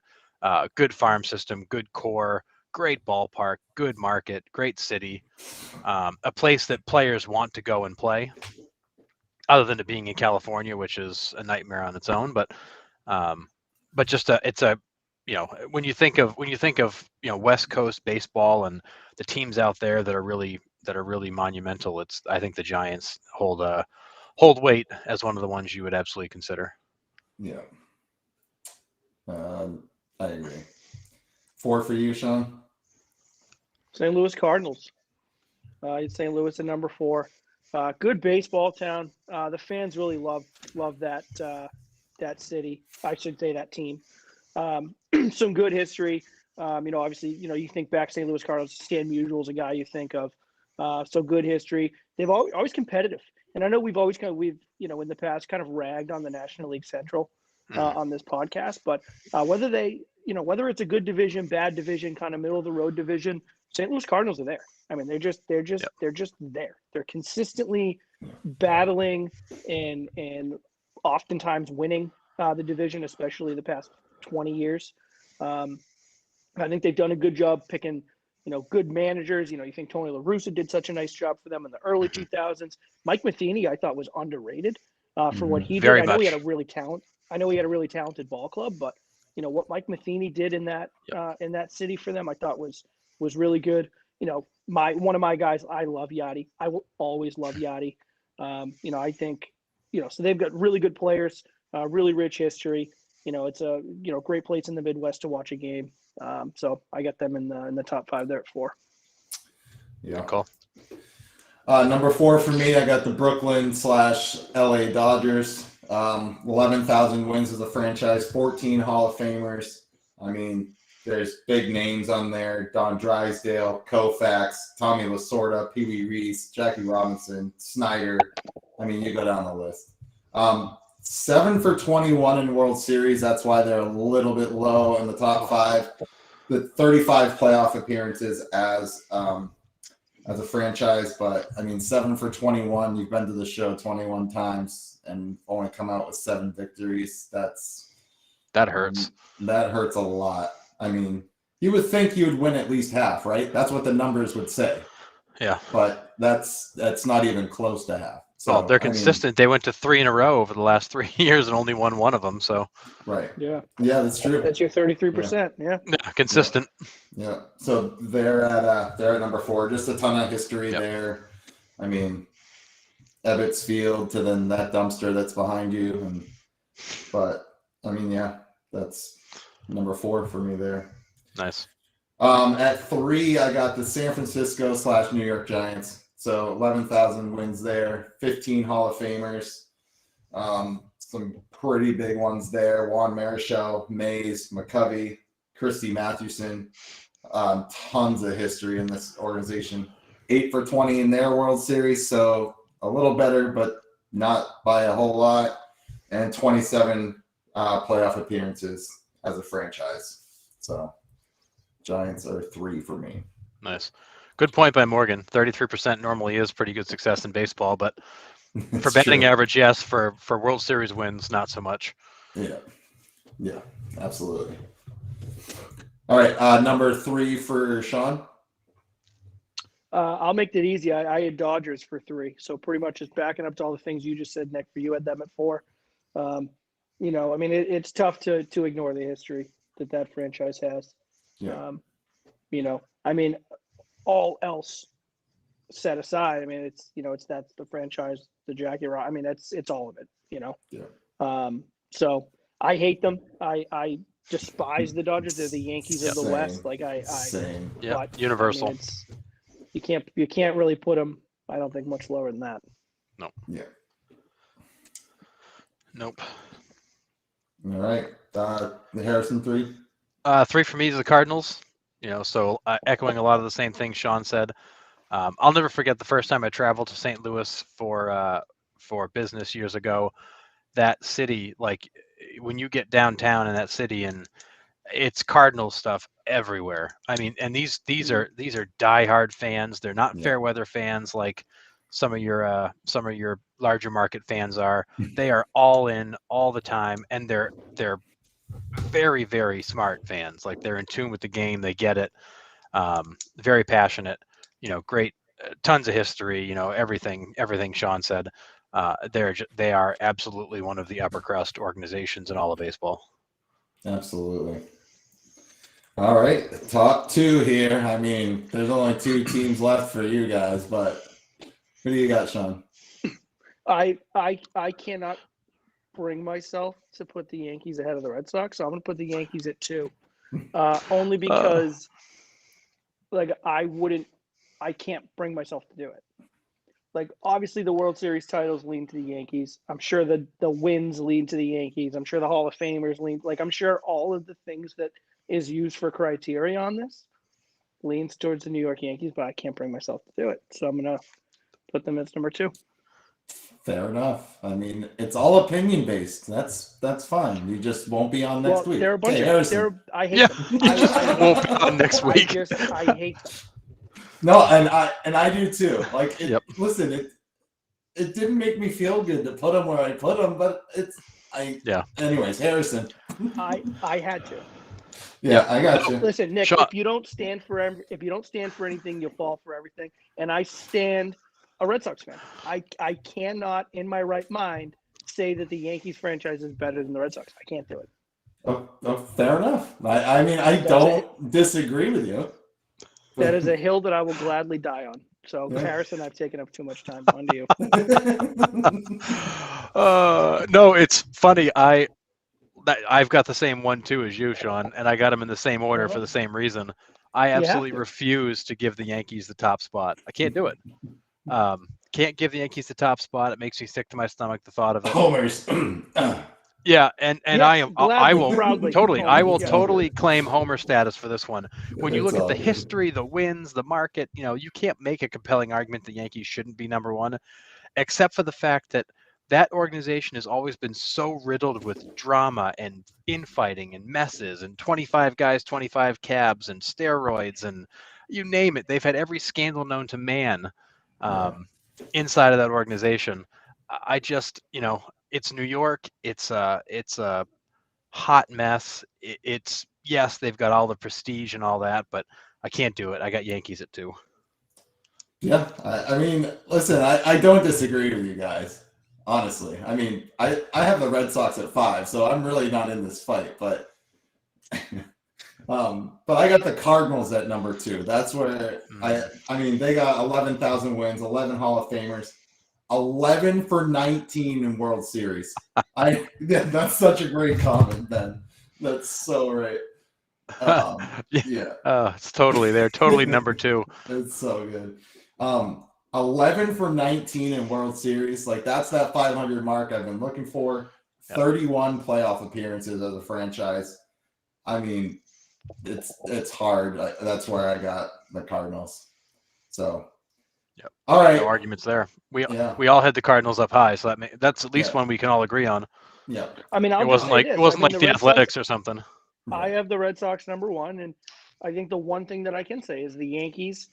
B: Good farm system, good core, great ballpark, good market, great city. A place that players want to go and play, other than it being in California, which is a nightmare on its own. But just when you think of West Coast baseball and the teams out there that are really monumental, I think the Giants hold weight as one of the ones you would absolutely consider.
A: Yeah. I agree. 4 for you, Sean?
C: St. Louis Cardinals. St. Louis at number 4. Good baseball town. The fans really love that city. I should say that team. Some good history. Obviously, you think back St. Louis Cardinals. Stan Musial's a guy you think of. So good history. They've always competitive, and I know we've in the past kind of ragged on the National League Central on this podcast, but whether it's a good division, bad division, kind of middle of the road division, St. Louis Cardinals are there. I mean, they're just there. They're consistently battling and oftentimes winning the division, especially the past 20 years. I think they've done a good job picking, good managers. You think Tony La Russa did such a nice job for them in the early 2000s. Mike Matheny, I thought, was underrated for what he did.
B: Very
C: I know
B: much.
C: he had a really talented ball club, but what Mike Matheny did in that city for them, I thought was really good. One of my guys, I love Yachty. I will always love Yachty. I think, so they've got really good players, really rich history. It's a great place in the Midwest to watch a game. So I got them in the top 5 there at 4.
A: Yeah.
B: Cool.
A: Number 4 for me, I got the Brooklyn/LA Dodgers. 11,000 wins as a franchise, 14 Hall of Famers. I mean, there's big names on there: Don Drysdale, Koufax, Tommy Lasorda, Pee Wee Reese, Jackie Robinson, Snyder. I mean, you go down the list. 7 for 21 in World Series. That's why they're a little bit low in the top 5. The 35 playoff appearances as a franchise, but I mean, 7 for 21. You've been to the show 21 times and only come out with 7 victories.
B: That hurts.
A: That hurts a lot. I mean, you would think you would win at least half, right? That's what the numbers would say.
B: Yeah.
A: But that's not even close to half. So
B: they're consistent. They went to 3 in a row over the last 3 years and only won one of them. So
A: right.
C: Yeah.
A: Yeah, that's true.
C: That's your 33%. Yeah.
B: Consistent.
A: Yeah. So they're at number 4. Just a ton of history there. I mean, Ebbets Field to then that dumpster that's behind you, but I mean, yeah, that's number 4 for me there.
B: Nice.
A: At 3, I got the San Francisco/New York Giants. So 11,000 wins there, 15 Hall of Famers. Some pretty big ones there: Juan Marichal, Mays, McCovey, Christy Mathewson. Tons of history in this organization. 8 for 20 in their World Series, so a little better, but not by a whole lot. And 27 playoff appearances as a franchise. So Giants are 3 for me.
B: Nice. Good point by Morgan. 33% normally is pretty good success in baseball, but for batting average, yes. For World Series wins, not so much.
A: Yeah, absolutely. All right, number 3 for Sean.
C: I'll make that easy. I had Dodgers for 3, so pretty much just backing up to all the things you just said, Nick. For you had them at 4. I mean, it's tough to ignore the history that franchise has.
A: Yeah.
C: I mean, all else set aside. I mean, it's that's the franchise, the Jackie Rock. I mean, it's all of it.
A: Yeah.
C: So I hate them. I despise the Dodgers. They're the Yankees of the
A: Same.
C: West. Like
A: Same.
B: Yeah,
C: but
B: universal.
C: I mean, you can't really put them. I don't think much lower than that.
B: No.
A: Yeah.
B: Nope.
A: All right. The Harrison 3.
B: 3 for me is the Cardinals. So echoing a lot of the same things Sean said. I'll never forget the first time I traveled to St. Louis for business years ago. That city, like when you get downtown in that city, and it's Cardinals stuff everywhere. I mean, and these are diehard fans. They're not
A: Yeah.
B: fair weather fans like some of your larger market fans are. They are all in all the time, and they're very, very smart fans. Like they're in tune with the game. They get it. Very passionate. Great, tons of history. Everything Sean said. They are absolutely one of the upper crust organizations in all of baseball.
A: Absolutely. All right, top 2 here. I mean, there's only 2 teams left for you guys, but who do you got, Sean?
C: I cannot bring myself to put the Yankees ahead of the Red Sox, so I'm going to put the Yankees at 2. Only because, I can't bring myself to do it. Like, obviously, the World Series titles lean to the Yankees. I'm sure the wins lean to the Yankees. I'm sure the Hall of Famers lean. Like, I'm sure all of the things that is used for criteria on this leans towards the New York Yankees, but I can't bring myself to do it. So I'm going to put them as number 2.
A: Fair enough. I mean, it's all opinion based. That's fine. You just won't be on next week.
C: There are a bunch I hate them.
B: I won't be on next week.
C: I hate them.
A: No, and I do too. Like, listen, it didn't make me feel good to put them where I put them, but Anyways, Harrison.
C: I had to.
A: Yeah, I got you.
C: Listen, Nick,
B: Sean.
C: if you don't stand for anything, you'll fall for everything. And I stand a Red Sox fan. I cannot, in my right mind, say that the Yankees franchise is better than the Red Sox. I can't do it.
A: Oh, fair enough. I mean, I don't disagree with you.
C: That is a hill that I will gladly die on. So, Harrison, I've taken up too much time. On to you.
B: No, it's funny. I've got the same one too as you, Sean, and I got them in the same order for the same reason. I absolutely refuse to give the Yankees the top spot. I can't do it. Can't give the Yankees the top spot. It makes me sick to my stomach, the thought of it.
A: Homers.
B: Yeah, and
C: Yes,
B: I will
C: proudly.
B: totally claim homer status for this one. When you look at the history, the wins, the market, you can't make a compelling argument the Yankees shouldn't be number 1, except for the fact that organization has always been so riddled with drama and infighting and messes and 25 guys, 25 cabs and steroids and you name it. They've had every scandal known to man inside of that organization. I just, it's New York. It's a hot mess. It's yes, they've got all the prestige and all that, but I can't do it. I got Yankees at 2.
A: Yeah, I mean, listen, I don't disagree with you guys, honestly. I mean, I have the Red Sox at 5, so I'm really not in this fight, but but I got the Cardinals at number 2. That's where I mean, they got 11,000 wins, 11 Hall of Famers, 11 for 19 in World Series. That's such a great comment, Ben. That's so right.
B: It's totally, they're totally number 2.
A: It's so good. 11 for 19 in World Series. Like, that's that 500 mark I've been looking for. 31 playoff appearances as a franchise. I mean, it's hard. That's where I got the Cardinals. So, all right.
B: No arguments there. We all had the Cardinals up high, so that's at least one we can all agree on.
A: Yeah.
C: I mean,
B: it wasn't like the Athletics or something.
C: I have the Red Sox number 1, and I think the one thing that I can say is the Yankees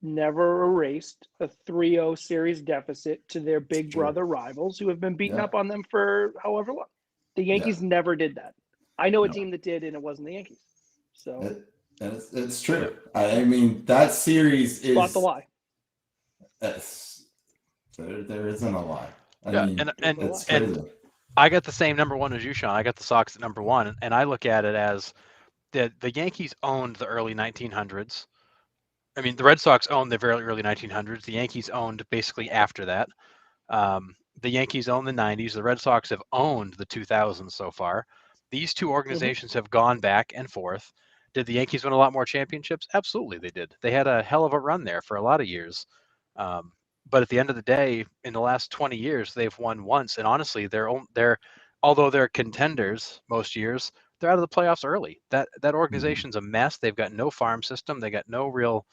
C: never erased a 3-0 series deficit to their big brother rivals who have been beating up on them for however long. The Yankees never did that. I know a team that did, and it wasn't the Yankees. So
A: it's true. I mean, that series is
C: not the lie.
A: There isn't a lie. I mean,
B: and I got the same number 1 as you, Sean. I got the Sox at number 1, and I look at it as the Yankees owned the early 1900s. I mean, the Red Sox owned the very early 1900s. The Yankees owned basically after that. The Yankees own the 90s. The Red Sox have owned the 2000s so far. These two organizations have gone back and forth. Did the Yankees win a lot more championships? Absolutely, they did. They had a hell of a run there for a lot of years. But at the end of the day, in the last 20 years, they've won once. And honestly, although they're contenders most years, they're out of the playoffs early. That organization's a mess. They've got no farm system. They got no real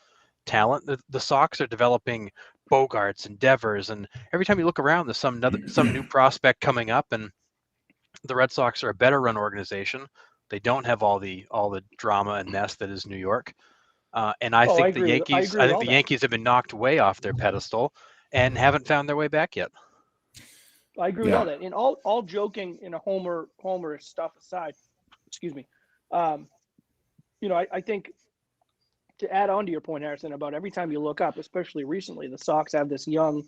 B: talent. The Sox are developing Bogarts and Devers, and every time you look around, there's some new prospect coming up. And the Red Sox are a better run organization. They don't have all the drama and mess that is New York. And I think the Yankees have been knocked way off their pedestal and haven't found their way back yet.
C: I agree with all that. And all joking in a homer stuff aside, excuse me. I think to add on to your point, Harrison, about every time you look up, especially recently, the Sox have this young,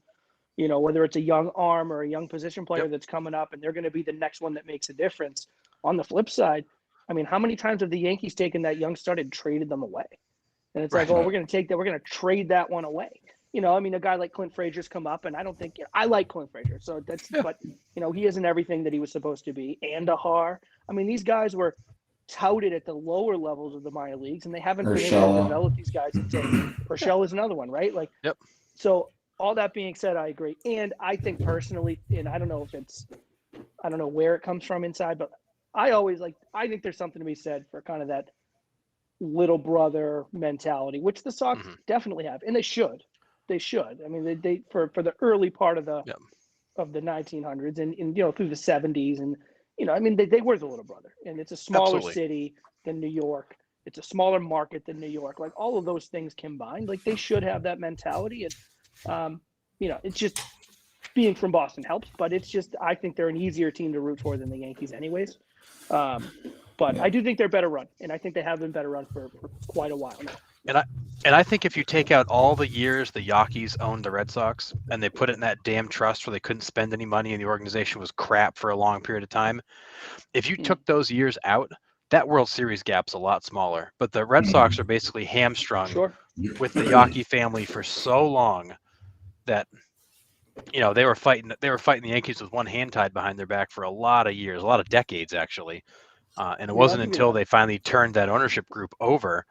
C: whether it's a young arm or a young position player that's coming up, and they're going to be the next one that makes a difference. On the flip side, I mean, how many times have the Yankees taken that young stud and traded them away? And it's like, we're going to take that. We're going to trade that one away. I mean, a guy like Clint Frazier's come up, and I don't think I like Clint Frazier. So but he isn't everything that he was supposed to be. Andahar. I mean, these guys were touted at the lower levels of the minor leagues, and they haven't been able to develop these guys until Urshela is another one, right? So all that being said, I agree. And I think personally, and I don't know where it comes from inside, but I think there's something to be said for kind of that little brother mentality, which the Sox definitely have, and they should. I mean, they for the early part of the 1900s and through the 70s, and I mean, they were the little brother, and it's a smaller city than New York. It's a smaller market than New York. Like all of those things combined, like they should have that mentality. And it's just being from Boston helps, but it's just I think they're an easier team to root for than the Yankees, anyways. But I do think they're better run, and I think they have been better run for quite a while now.
B: And I think if you take out all the years the Yankees owned the Red Sox and they put it in that damn trust where they couldn't spend any money and the organization was crap for a long period of time, if you took those years out, that World Series gap's a lot smaller. But the Red Sox are basically hamstrung with the Yawkey family for so long that they were fighting the Yankees with one hand tied behind their back for a lot of years, a lot of decades actually. And it wasn't until they finally turned that ownership group over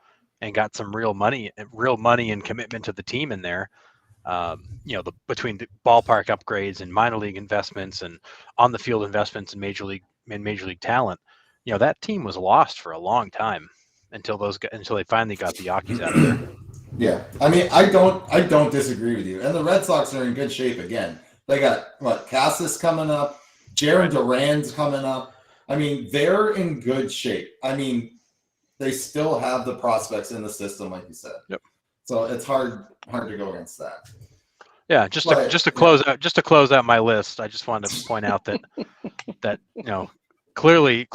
B: and got some real money and commitment to the team in there. Between the ballpark upgrades and minor league investments and on the field investments and major league talent, that team was lost for a long time until they finally got the Yankees out of there.
A: Yeah, I mean, I don't disagree with you. And the Red Sox are in good shape again. They got Casas coming up, Jaron Duran's coming up. I mean, they're in good shape. I mean, they still have the prospects in the system, like you said. Yep. So it's hard to go against that.
B: Yeah, just to close out my list, I just wanted to point out that clearly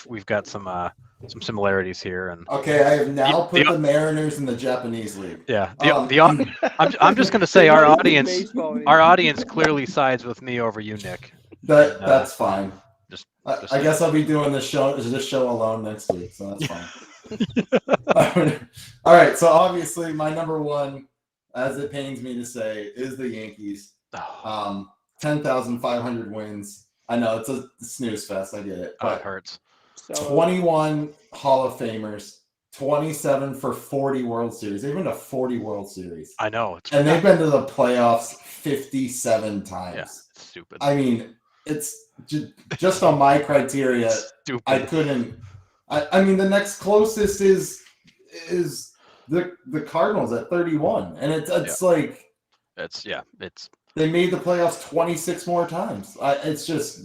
B: we've got some similarities here. And
A: okay, I have now put the Mariners in the Japanese league.
B: Yeah, I'm just going to say our audience clearly sides with me over you, Nick.
A: That's fine. I guess I'll be doing this show alone next week, so that's fine. All right, so obviously my number one, as it pains me to say, is the Yankees. 10,500 wins. I know it's a snooze fest. I get it.
B: But it hurts.
A: 21 Hall of Famers, 27 for 40 World Series. They've been to 40 World Series.
B: I know.
A: And they've been to the playoffs 57 times.
B: Yeah, it's stupid.
A: I mean, it's just on my criteria. Stupid. I couldn't. I mean, the next closest is the Cardinals at 31, and it's like
B: it's
A: they made the playoffs 26 more times. It's just,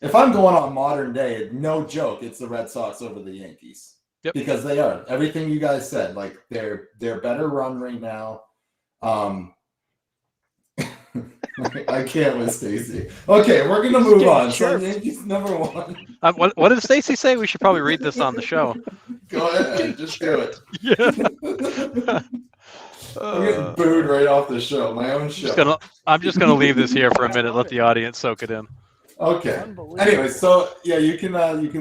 A: if I'm going on modern day, no joke, it's the Red Sox over the Yankees.
B: Yep.
A: Because they are everything you guys said. Like they're better run right now. I can't with Stacy. Okay, we're gonna move on. So Yankees number one.
B: What did Stacy say? We should probably read this on the show.
A: Go ahead, just do it.
B: Yeah.
A: I'm getting booed right off the show. My own show.
B: I'm just gonna leave this here for a minute. Let the audience soak it in.
A: Okay. Anyway, so yeah, you can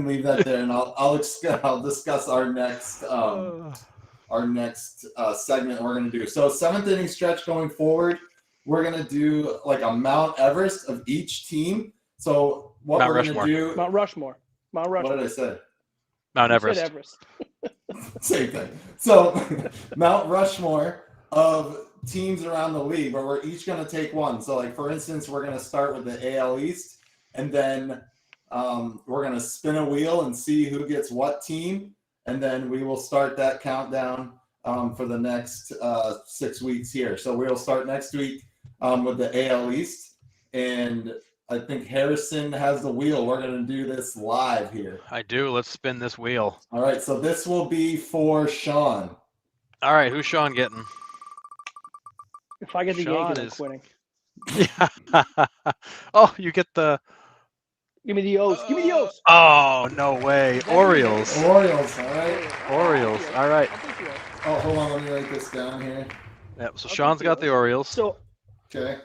A: leave that there, and I'll discuss our next our next segment we're going to do. So 7th inning stretch going forward, we're going to do like a Mount Everest of each team. So what
B: Mount
A: we're going to
B: Rushmore.
A: do.
C: Mount Rushmore. Mount Rushmore.
A: What did I say?
B: Mount
C: You
B: Everest.
C: said Everest.
A: Same thing. So Mount Rushmore of teams around the league, but we're each going to take one. So like, for instance, we're going to start with the AL East, and then we're going to spin a wheel and see who gets what team. And then we will start that countdown for the next 6 weeks here. So we'll start next week with the AL East. And I think Harrison has the wheel. We're going to do this live here.
B: I do. Let's spin this wheel.
A: All right. So this will be for Sean.
B: All right. Who's Sean getting?
C: If I get the
B: Sean
C: Yankees, I'm
B: is-
C: quitting.
B: Yeah. Oh, you get the.
C: Give me the O's. Give me the O's.
B: Oh, no way. Orioles.
A: Orioles. All right.
B: Orioles. All right.
C: I'll take the O's.
A: Oh, hold on. Let me write this down here.
B: Yep. So
C: I'll
B: Sean's
C: take
B: got
C: the
B: the Orioles.
C: So,
A: Okay.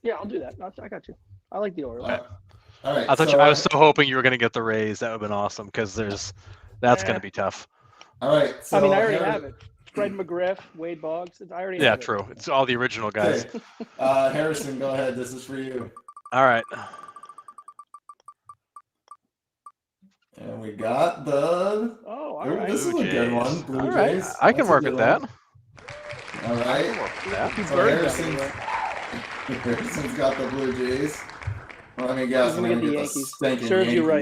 C: yeah, I'll do that. I got you. I like the Orioles.
A: All right.
B: I thought
A: so,
B: I was so hoping you were going to get the Rays. That would have been awesome because that's going to be tough.
A: all right. So
C: I mean, I already have it. Fred McGriff, Wade Boggs. I already
B: Yeah,
C: have it.
B: true. It's all the original guys.
A: Okay. Harrison, go ahead. This is for you.
B: All right.
A: And we got the.
C: Oh, all
A: Ooh,
C: right.
A: this is a
B: Blue
A: good
B: Jays.
A: one. Blue
B: All right.
A: Jays.
B: I can
A: That's a
B: work
A: good
B: with that.
A: one. All right.
B: Yeah.
C: Two
A: So
C: birds out
A: Harrison's,
C: there.
A: Harrison's got the Blue Jays. Well, let me guess.
C: He's
A: I'm
C: gonna
A: going to
C: get
A: get
C: the
A: the
C: Yankees.
A: stinking
C: Serves you right.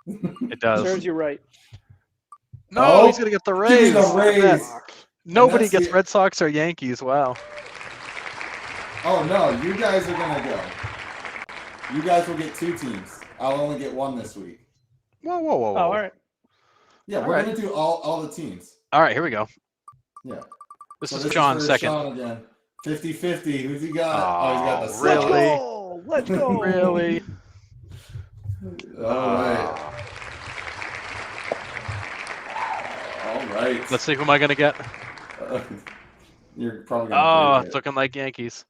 A: Yankees.
B: It does.
C: Serves you right.
B: No,
A: Oh,
B: he's going to get the
A: Give me
B: Rays.
A: the Rays.
B: Nobody
A: that's
B: gets
A: the-
B: Red Sox or Yankees. Wow.
A: Oh, no. You guys are going to go. You guys will get 2 teams. I'll only get 1 this week.
B: Whoa, whoa, whoa,
C: Oh,
B: whoa.
C: all right.
A: Yeah,
B: All
A: we're
B: right.
A: going to do all the teams.
B: All right, here we go.
A: Yeah.
B: This
A: So
B: is Sean's
A: for
B: second.
A: Sean again. 50-50. Who's he got?
B: Oh,
A: He's got the
C: Let's
B: really?
C: go. Let's go.
B: Really?
A: All right. All right.
B: Let's see, who am I going to get?
A: You're probably going
B: Oh,
A: to
B: it's looking like Yankees.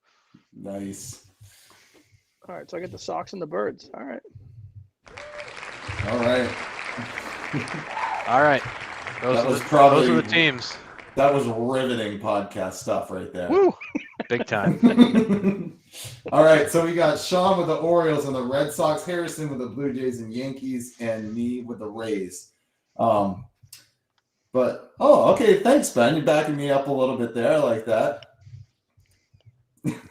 A: Nice.
C: All right, so I get the Sox and the Birds. All right.
A: All right.
B: All right.
A: That was
B: Those
A: probably-
B: are the teams.
A: That was riveting podcast stuff right there.
B: Woo! Big time.
A: All right, so we got Sean with the Orioles and the Red Sox, Harrison with the Blue Jays and Yankees, and me with the Rays. Okay, thanks, Ben. You're backing me up a little bit there. I like that.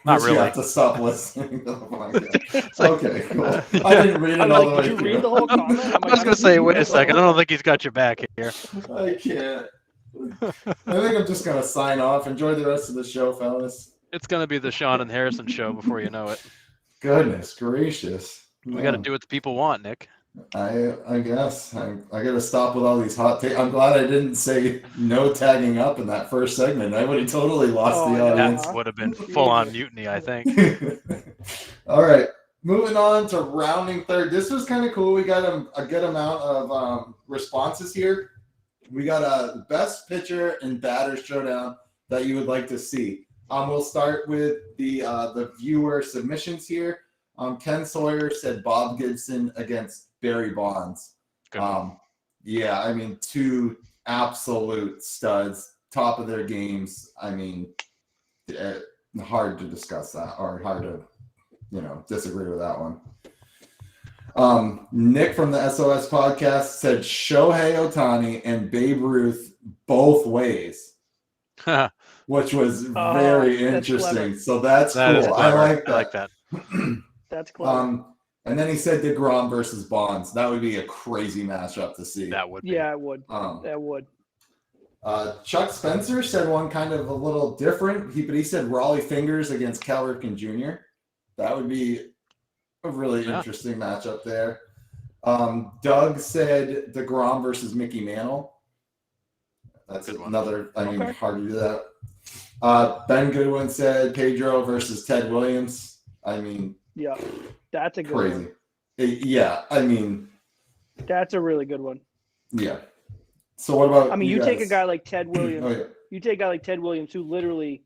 B: Not
A: You
B: really.
A: have to stop listening to the podcast.
B: It's like-
A: Okay, cool. I didn't read it
C: I'm
A: all
C: like,
A: the way
C: did you
A: through.
C: read the whole comment? I'm
B: I
C: like,
B: was going
C: don't
B: to say,
C: think
B: wait
C: you
B: a
C: did.
B: second. I don't think he's got your back here.
A: I can't. I think I'm just gonna sign off. Enjoy the rest of the show, fellas.
B: It's going to be the Sean and Harrison show before you know it.
A: Goodness gracious.
B: We got to do what the people want, Nick.
A: I guess I gotta stop with all these hot takes. I'm glad I didn't say no tagging up in that first segment. I would have totally lost
C: Oh,
A: the
C: I know.
A: audience.
B: That would have been full on mutiny, I think.
A: All right, moving on to rounding third. This was kind of cool. We got a good amount of responses here. We got a best pitcher and batter showdown that you would like to see. We'll start with the viewer submissions here. Ken Sawyer said Bob Gibson against Barry Bonds.
B: Good one.
A: Yeah, I mean, 2 absolute studs, top of their games. I mean, hard to discuss that or hard to, disagree with that one. Nick from the SOS podcast said Shohei Ohtani and Babe Ruth both ways, which was very
C: that's
A: interesting.
C: clever.
A: So that's
B: That is
A: cool.
B: clever.
A: I like that.
B: I like that.
C: That's clever.
A: And then he said DeGrom versus Bonds. That would be a crazy matchup to see.
B: That would be.
C: Yeah, it would.
A: Um,
C: That would.
A: Chuck Spencer said one kind of a little different. But he said Raleigh Fingers against Cal Ripken Jr. That would be a really interesting matchup there. Doug said DeGrom versus Mickey Mantle. That's
B: Good one.
A: another,
C: Okay.
A: hard to do that. Ben Goodwin said Pedro versus Ted Williams.
C: Yeah, that's a good
A: Crazy.
C: one.
A: Yeah,
C: That's a really good one.
A: yeah. So what about
C: You take a
A: guys?
C: guy like Ted Williams.
A: Oh, yeah.
C: You take a guy like Ted Williams who literally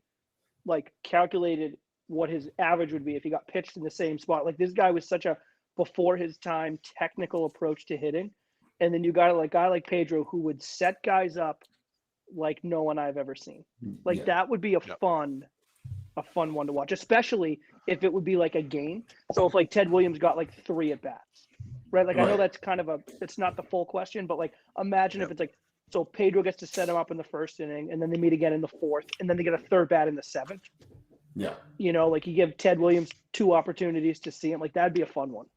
C: calculated what his average would be if he got pitched in the same spot. Like, this guy was such a before his time technical approach to hitting. And then you got a guy like Pedro who would set guys up like no one I've ever seen. Like
A: Yeah.
C: that would be a
B: Yep.
C: fun one to watch, especially if it would be like a game. So if like Ted Williams got like 3 at bats, right? Like I know
A: Right.
C: that's kind of it's not the full question, but like imagine if
B: Yep.
C: it's like, so Pedro gets to set him up in the first inning and then they meet again in the 4th and then they get a third bat in the 7th.
A: Yeah.
C: You know, like you give Ted Williams 2 opportunities to see him. Like that'd be a fun one.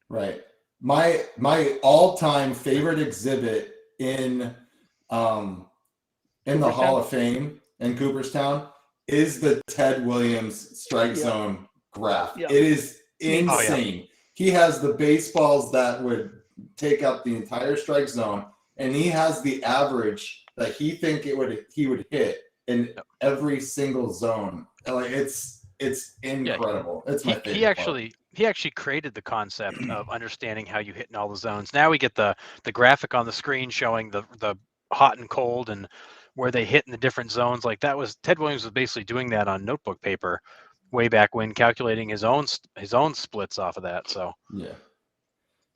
A: Right. My all-time favorite exhibit in the
C: Cooperstown?
A: Hall of Fame in Cooperstown is the Ted Williams strike
C: Yeah.
A: zone graph.
C: Yeah.
A: It is
C: yeah.
A: insane. He has the baseballs that would take up the entire strike zone, and he has the average that he would hit in every single zone. Like it's incredible. It's my favorite.
B: He actually created the concept of understanding how you hit in all the zones. Now we get the graphic on the screen showing the hot and cold and where they hit in the different zones. Like that was Ted Williams was basically doing that on notebook paper way back when, calculating his own splits off of that. So
A: Yeah,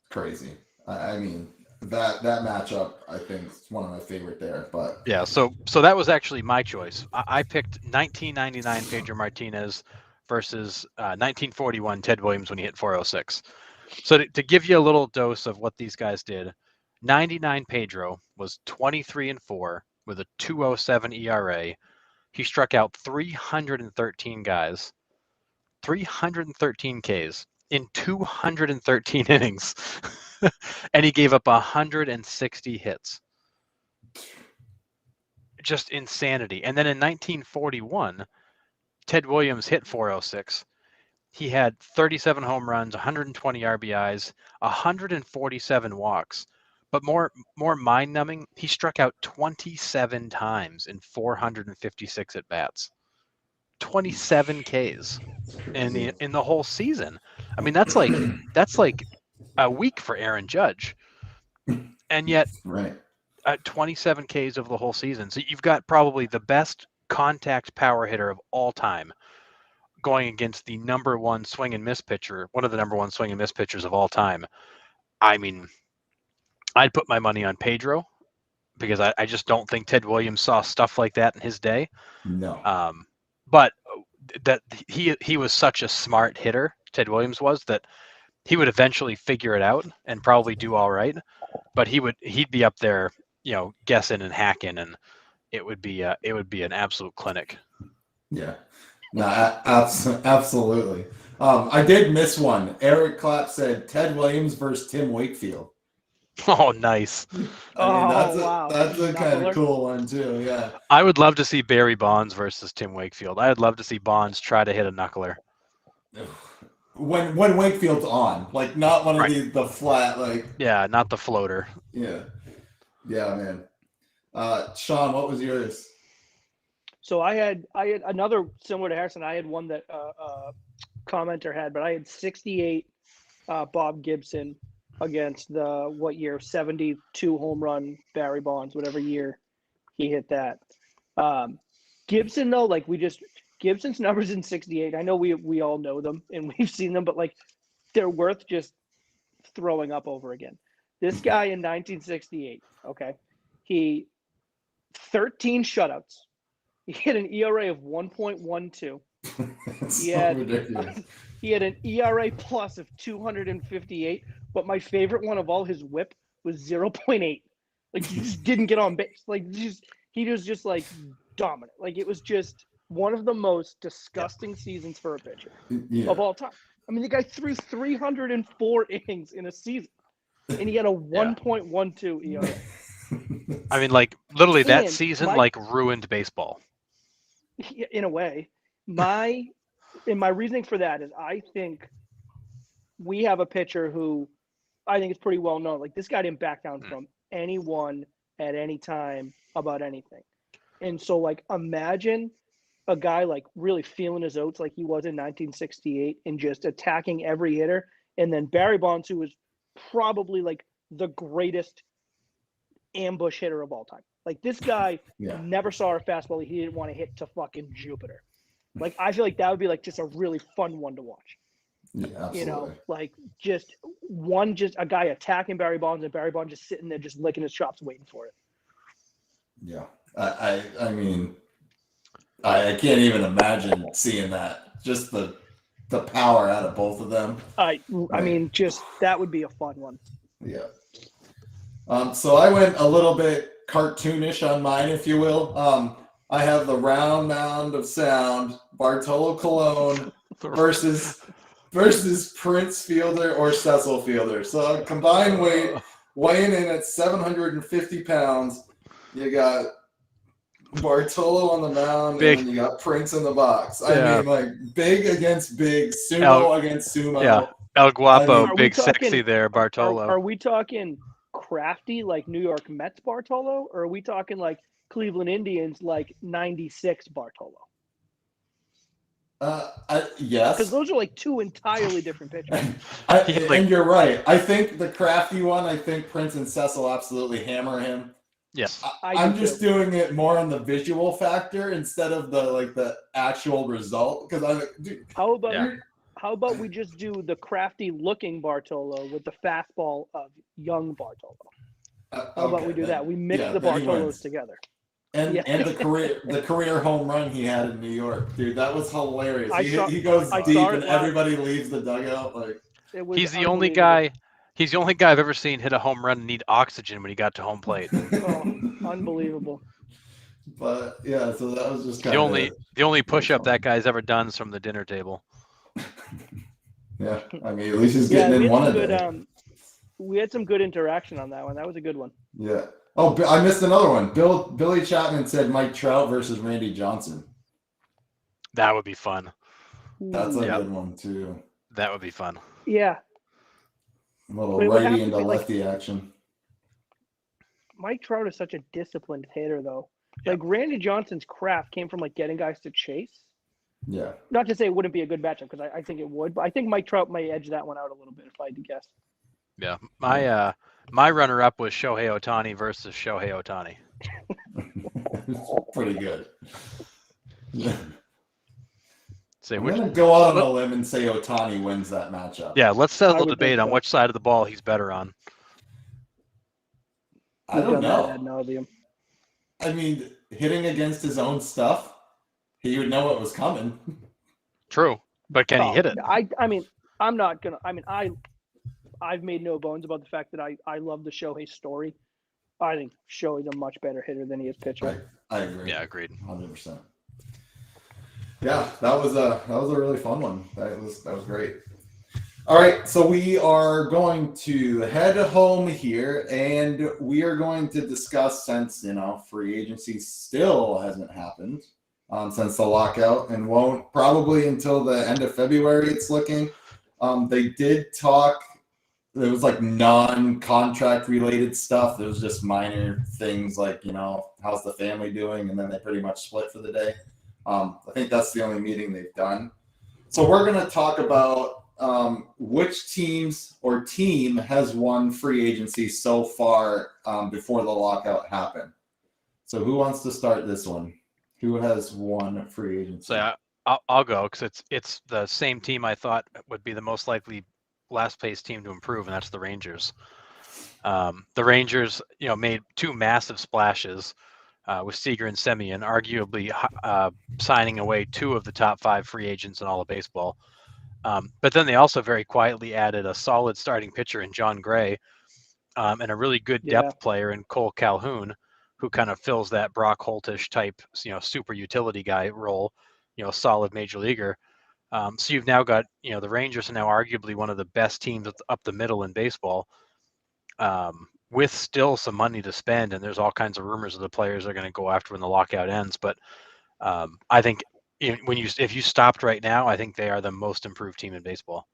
A: crazy. I mean that matchup I think is one of my favorite there. But
B: yeah, so that was actually my choice. I picked 1999 Pedro Martinez versus 1941 Ted Williams when he hit 406. So to give you a little dose of what these guys did, 99 Pedro was 23-4 with a 2.07 ERA. He struck out 313 guys, 313 Ks in 213 innings, and he gave up 160 hits. Just insanity. And then in 1941, Ted Williams hit 406. He had 37 home runs, 120 RBIs, 147 walks. But more mind-numbing, he struck out 27 times in 456 at bats. 27 Ks in the whole season. I mean, that's like a week for Aaron Judge. And yet
A: right.
B: 27 Ks over the whole season. So you've got probably the best contact power hitter of all time going against the number one swing and miss pitcher, one of the number one swing and miss pitchers of all time. I mean, I'd put my money on Pedro because I just don't think Ted Williams saw stuff like that in his day.
A: No.
B: But that he was such a smart hitter, Ted Williams was, that he would eventually figure it out and probably do all right. But he'd be up there, guessing and hacking, and it would be an absolute clinic.
A: Yeah. No, absolutely. I did miss one. Eric Clapp said Ted Williams versus Tim Wakefield.
B: Oh, nice.
A: That's a kind of cool one too. Yeah.
B: I would love to see Barry Bonds versus Tim Wakefield. I'd love to see Bonds try to hit a knuckler.
A: When Wakefield's on, like not one of the flat, like
B: yeah, not the floater.
A: Yeah, man. Sean, what was yours?
C: So I had another similar to Harrison. I had one that commenter had, but I had 68 Bob Gibson against the 72 home run Barry Bonds, whatever year he hit that. Gibson though, like Gibson's numbers in 68. I know we all know them and we've seen them, but like they're worth just throwing up over again. This guy in 1968, okay, he 13 shutouts. He had an ERA of 1.12. He had an ERA plus of 258, but my favorite one of all, his whip was 0.8. Like he just didn't get on base. Like he was just like dominant. Like it was just one of the most disgusting seasons for a pitcher of all time. I mean, the guy threw 304 innings in a season, and he had a 1.12 ERA.
B: I mean, like literally that season ruined baseball.
C: In a way, my reasoning for that is I think we have a pitcher who I think is pretty well known. Like this guy didn't back down from anyone at any time about anything. And so like imagine a guy like really feeling his oats like he was in 1968 and just attacking every hitter. And then Barry Bonds, who was probably like the greatest ambush hitter of all time. Like this guy never saw a fastball he didn't want to hit to fucking Jupiter. Like I feel like that would be like just a really fun one to watch.
A: Yeah, absolutely.
C: Like just a guy attacking Barry Bonds and Barry Bonds just sitting there just licking his chops waiting for it.
A: Yeah, I mean, I can't even imagine seeing that. Just the power out of both of them.
C: I mean, just that would be a fun one.
A: Yeah. So I went a little bit cartoonish on mine, if you will. I have the round mound of sound, Bartolo Colon versus Prince Fielder or Cecil Fielder. So combined weight, weighing in at 750 pounds. You got Bartolo on the mound,
B: Big.
A: and then you got Prince in the box.
B: Yeah.
A: I mean, like big against big, sumo against sumo.
B: Yeah. El Guapo,
A: I mean,
B: big sexy there, Bartolo.
C: Are we talking crafty like New York Mets Bartolo, or are we talking like Cleveland Indians like '96 Bartolo?
A: Yes.
C: Because those are like two entirely different pitchers.
A: And you're right. I think the crafty one, I think Prince and Cecil absolutely hammer him.
B: Yes.
A: I'm just doing it more on the visual factor instead of the actual result. Because
C: how about we just do the crafty looking Bartolo with the fastball of young Bartolo? How about we do that? We mix the Bartolos together.
A: And the career home run he had in New York, dude, that was hilarious. He goes deep and everybody leaves the dugout. Like
B: he's the only guy. He's the only guy I've ever seen hit a home run and need oxygen when he got to home plate.
C: Unbelievable.
A: But yeah, so that was just
B: the only push-up that guy's ever done is from the dinner table.
A: Yeah, I mean, at least he's getting in one of them.
C: We had some good interaction on that one. That was a good one.
A: Yeah. Oh, I missed another one. Billy Chapman said Mike Trout versus Randy Johnson.
B: That would be fun.
A: That's a good one too.
B: That would be fun.
C: Yeah.
A: A little righty into lefty action.
C: Mike Trout is such a disciplined hitter, though. Like Randy Johnson's craft came from like getting guys to chase.
A: Yeah.
C: Not to say it wouldn't be a good matchup, because I think it would, but I think Mike Trout might edge that one out a little bit if I had to guess.
B: Yeah. My runner-up was Shohei Ohtani versus Shohei Ohtani.
A: Pretty good.
B: I'm
A: going to go out on a limb and say Ohtani wins that matchup.
B: Yeah, let's settle the debate on which side of the ball he's better on.
A: I don't know. I mean, hitting against his own stuff, he would know what was coming.
B: True, but can he hit it?
C: I mean, I'm not gonna. I mean, I've made no bones about the fact that I love the Shohei story. I think Shohei's a much better hitter than he is pitcher.
A: I agree.
B: Yeah, agreed.
A: 100%. Yeah, that was a really fun one. That was great. All right, so we are going to head home here, and we are going to discuss, since free agency still hasn't happened since the lockout, and won't probably until the end of February. It's looking. They did talk. There was like non-contract related stuff. There was just minor things like how's the family doing, and then they pretty much split for the day. I think that's the only meeting they've done. So we're going to talk about which teams or team has won free agency so far before the lockout happened. So who wants to start this one? Who has won free agency?
B: So I'll go, because it's the same team I thought would be the most likely last place team to improve, and that's the Rangers. The Rangers, made two massive splashes with Seager and Semien, arguably signing away two of the top 5 free agents in all of baseball. But then they also very quietly added a solid starting pitcher in John Gray, and a really good depth player in Cole Calhoun, who kind of fills that Brock Holtish type, super utility guy role, solid major leaguer. So you've now got, the Rangers are now arguably one of the best teams up the middle in baseball, with still some money to spend. And there's all kinds of rumors of the players they're going to go after when the lockout ends. But I think if you stopped right now, I think they are the most improved team in baseball.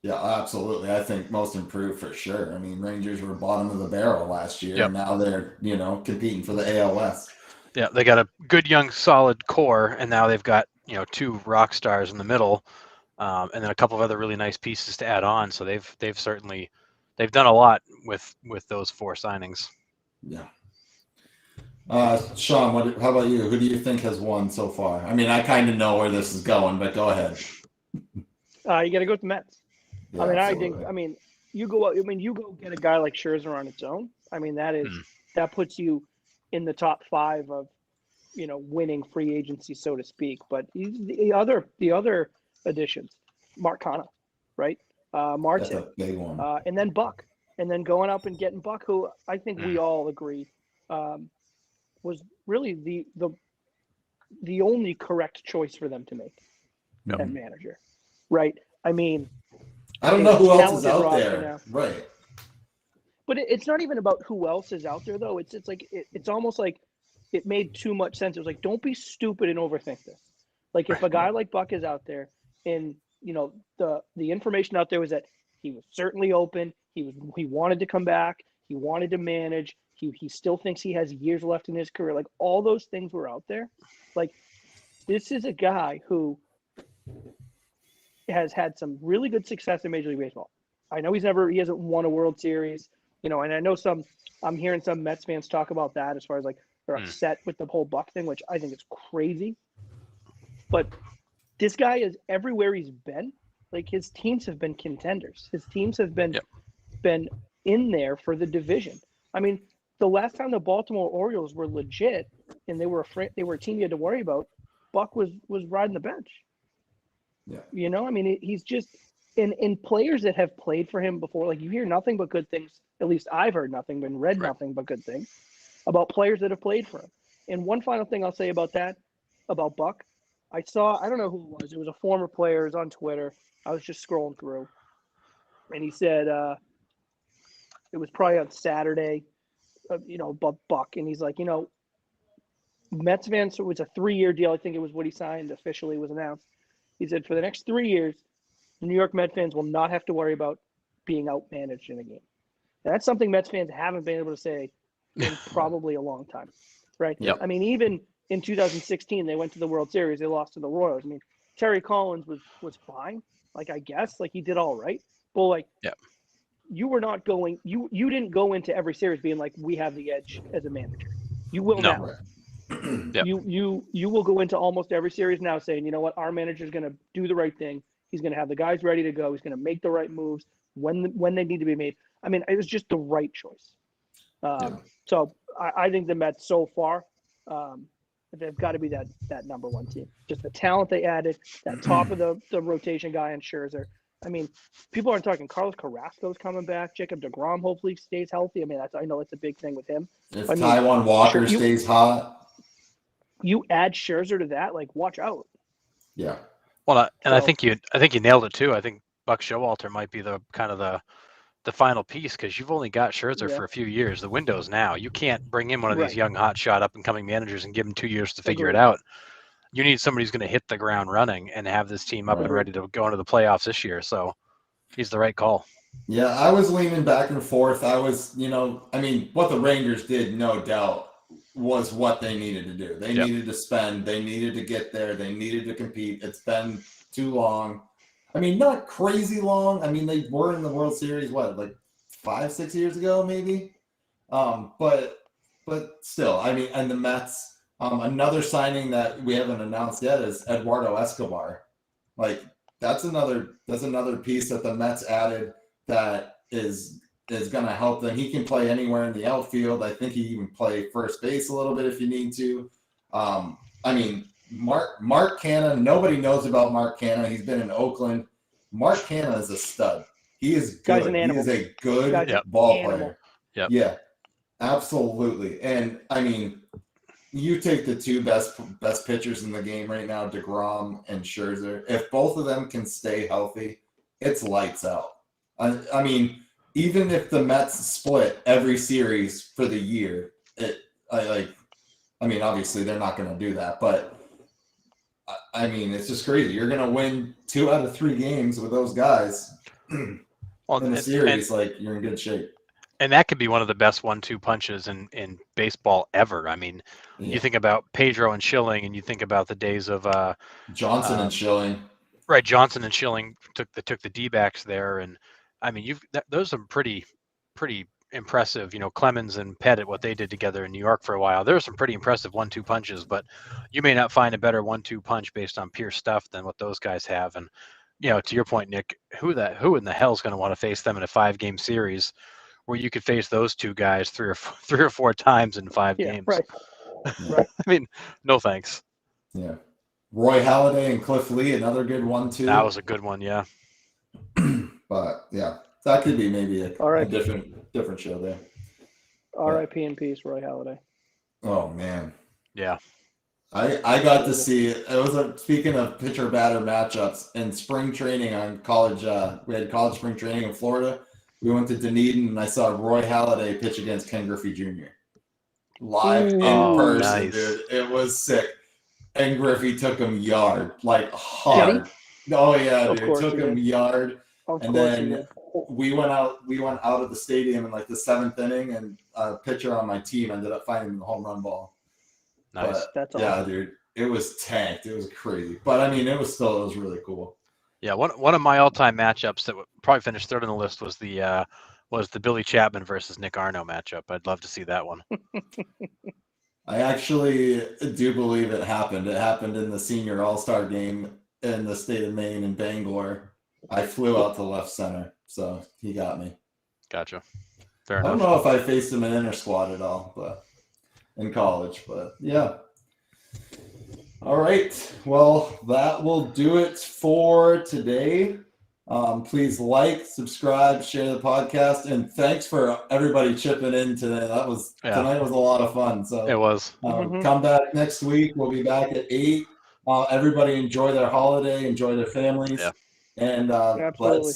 A: Yeah, absolutely. I think most improved for sure. I mean, Rangers were bottom of the barrel last year, and now they're, competing for the AL West. Yeah,
B: they got a good, young, solid core, and now they've got, 2 rock stars in the middle, and then a couple of other really nice pieces to add on. So they've done a lot with those 4 signings.
A: Yeah. Sean, how about you? Who do you think has won so far? I mean, I kind of know where this is going, but go ahead.
C: You got to go with the Mets.
A: Yeah,
C: you go get a guy like Scherzer on its own. I mean, that puts you in the top 5 of, winning free agency, so to speak. But the other additions, Mark Canha, right?
A: That's
C: Martin,
A: a big one.
C: and then Buck, and then going up and getting Buck, who I think we all agree was really the only correct choice for them to make at manager, right? I mean,
A: I don't know who else is
C: talented
A: out
C: roster
A: there,
C: now.
A: right?
C: But it's not even about who else is out there, though. It's like it's almost like it made too much sense. It was like, don't be stupid and overthink this. Like if a guy like Buck is out there, and the information out there was that he was certainly open. He wanted to come back. He wanted to manage. He still thinks he has years left in his career. Like all those things were out there. Like this is a guy who has had some really good success in Major League Baseball. I know he hasn't won a World Series, and I know I'm hearing some Mets fans talk about that as far as like they're upset with the whole Buck thing, which I think is crazy. But this guy is everywhere he's been. Like his teams have been contenders. His teams have been in there for the division. I mean, the last time the Baltimore Orioles were legit and they were a team you had to worry about, Buck was riding the bench.
A: Yeah.
C: I mean, he's just in players that have played for him before, like you hear nothing but good things. At least I've heard nothing and read nothing but good things about players that have played for him. And one final thing I'll say about Buck, I don't know who it was. It was a former player. It was on Twitter. I was just scrolling through, and he said it was probably on Saturday, about Buck, and he's like, Mets fans. So it was a 3-year deal. I think it was what he signed officially was announced. He said for the next 3 years, the New York Mets fans will not have to worry about being outmanaged in a game. And that's something Mets fans haven't been able to say in probably a long time, right?
B: Yep.
C: I mean, even in 2016, they went to the World Series. They lost to the Royals. I mean, Terry Collins was fine. Like, I guess, like he did all right. But like, you were not going. You didn't go into every series being like, we have the edge as a manager. You will now.
B: Yep.
C: You will go into almost every series now saying, you know what, our manager is going to do the right thing. He's going to have the guys ready to go. He's going to make the right moves when they need to be made. I mean, it was just the right choice. So I think the Mets so far, they've got to be that number one team. Just the talent they added, that top of the rotation guy in Scherzer. I mean, people aren't talking. Carlos Carrasco's coming back. Jacob deGrom hopefully stays healthy. I mean, I know it's a big thing with him.
A: If Taijuan Walker stays hot,
C: you add Scherzer to that. Like, watch out.
A: Yeah.
B: Well, I think you nailed it too. I think Buck Showalter might be the kind of the final piece because you've only got Scherzer for a few years. The window's now. You can't bring in one of these young hotshot up and coming managers and give him 2 years to figure it out. You need somebody who's going to hit the ground running and have this team up and ready to go into the playoffs this year. So he's the right call.
A: Yeah, I was leaning back and forth. I was, I mean, what the Rangers did, no doubt, was what they needed to do. They needed to spend. They needed to get there. They needed to compete. It's been too long. I mean, not crazy long. I mean, they were in the World Series, like 5-6 years ago, maybe. But still, I mean, and the Mets, another signing that we haven't announced yet is Eduardo Escobar. Like that's another piece that the Mets added that is going to help them. He can play anywhere in the outfield. I think he even play first base a little bit if you need to. I mean, Mark Canha, nobody knows about Mark Canha. He's been in Oakland. Mark Canha is a stud. He is good.
C: Guy's an animal.
A: He is a good ball player. Yep. Yeah, absolutely. And I mean, you take the two best pitchers in the game right now, DeGrom and Scherzer. If both of them can stay healthy, it's lights out. I mean, even if the Mets split every series for the year, I mean, obviously they're not going to do that, but I mean, it's just crazy. You're going to win 2 out of 3 games with those guys in the series. Like you're in good shape.
B: And that could be one of the best 1-2 punches in baseball ever. I mean, you think about Pedro and Schilling, and you think about the days of
A: Johnson and Schilling.
B: Right, Johnson and Schilling took the D-backs there, and I mean, those are pretty impressive. Clemens and Pettit, what they did together in New York for a while. There were some pretty impressive 1-2 punches, but you may not find a better 1-2 punch based on pure stuff than what those guys have. And to your point, Nick, who in the hell is going to want to face them in a 5-game series where you could face those two guys three or four times in 5 games.
C: Right.
B: I mean, no thanks.
A: Yeah. Roy Halladay and Cliff Lee, another good one too.
B: That was a good one, yeah.
A: But yeah, that could be maybe a
C: right.
A: different show there.
C: R.I.P. in peace, Roy Halladay.
A: Oh man.
B: Yeah.
A: I got to see it. It was speaking of pitcher batter matchups in spring training on college. We had college spring training in Florida. We went to Dunedin and I saw Roy Halladay pitch against Ken Griffey Jr. live in person,
B: nice.
A: dude. It was sick. And Griffey took him yard, like hard. Oh yeah,
C: Of
A: dude.
C: course
A: Took
C: he
A: him
C: did.
A: yard.
C: Of
A: And
C: course he
A: then
C: did.
A: we went out of the stadium in like the 7th inning, and a pitcher on my team ended up finding the home run ball.
B: Nice.
A: But,
C: That's
A: yeah,
C: awesome.
A: dude. It was tanked. It was crazy. But I mean, it was really cool.
B: Yeah, one of my all-time matchups that would probably finish third on the list was the Billy Chapman versus Nick Arno matchup. I'd love to see that one.
A: I actually do believe it happened. It happened in the senior all-star game in the state of Maine in Bangor. I flew out to left center, so he got me.
B: Gotcha. Fair
A: I
B: enough.
A: don't know if I faced him in inter squad at all, but in college, but yeah. All right. Well, that will do it for today. Please like, subscribe, share the podcast, and thanks for everybody chipping in today. Tonight was a lot of fun. So
B: It was.
A: come back next week. We'll be back at 8. Everybody enjoy their holiday, enjoy their families,
B: Yeah.
A: and
C: Absolutely.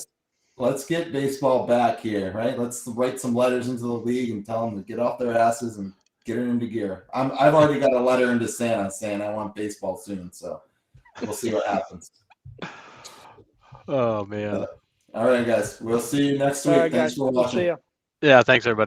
A: let's get baseball back here, right? Let's write some letters into the league and tell them to get off their asses and get it into gear. I've already got a letter into Santa saying I want baseball soon, so we'll see what happens.
B: Oh man.
A: All right, guys. We'll see you next
C: All
A: week.
C: right,
A: Thanks
C: guys.
A: for
C: We'll
A: watching.
C: see ya.
B: Yeah, thanks everybody.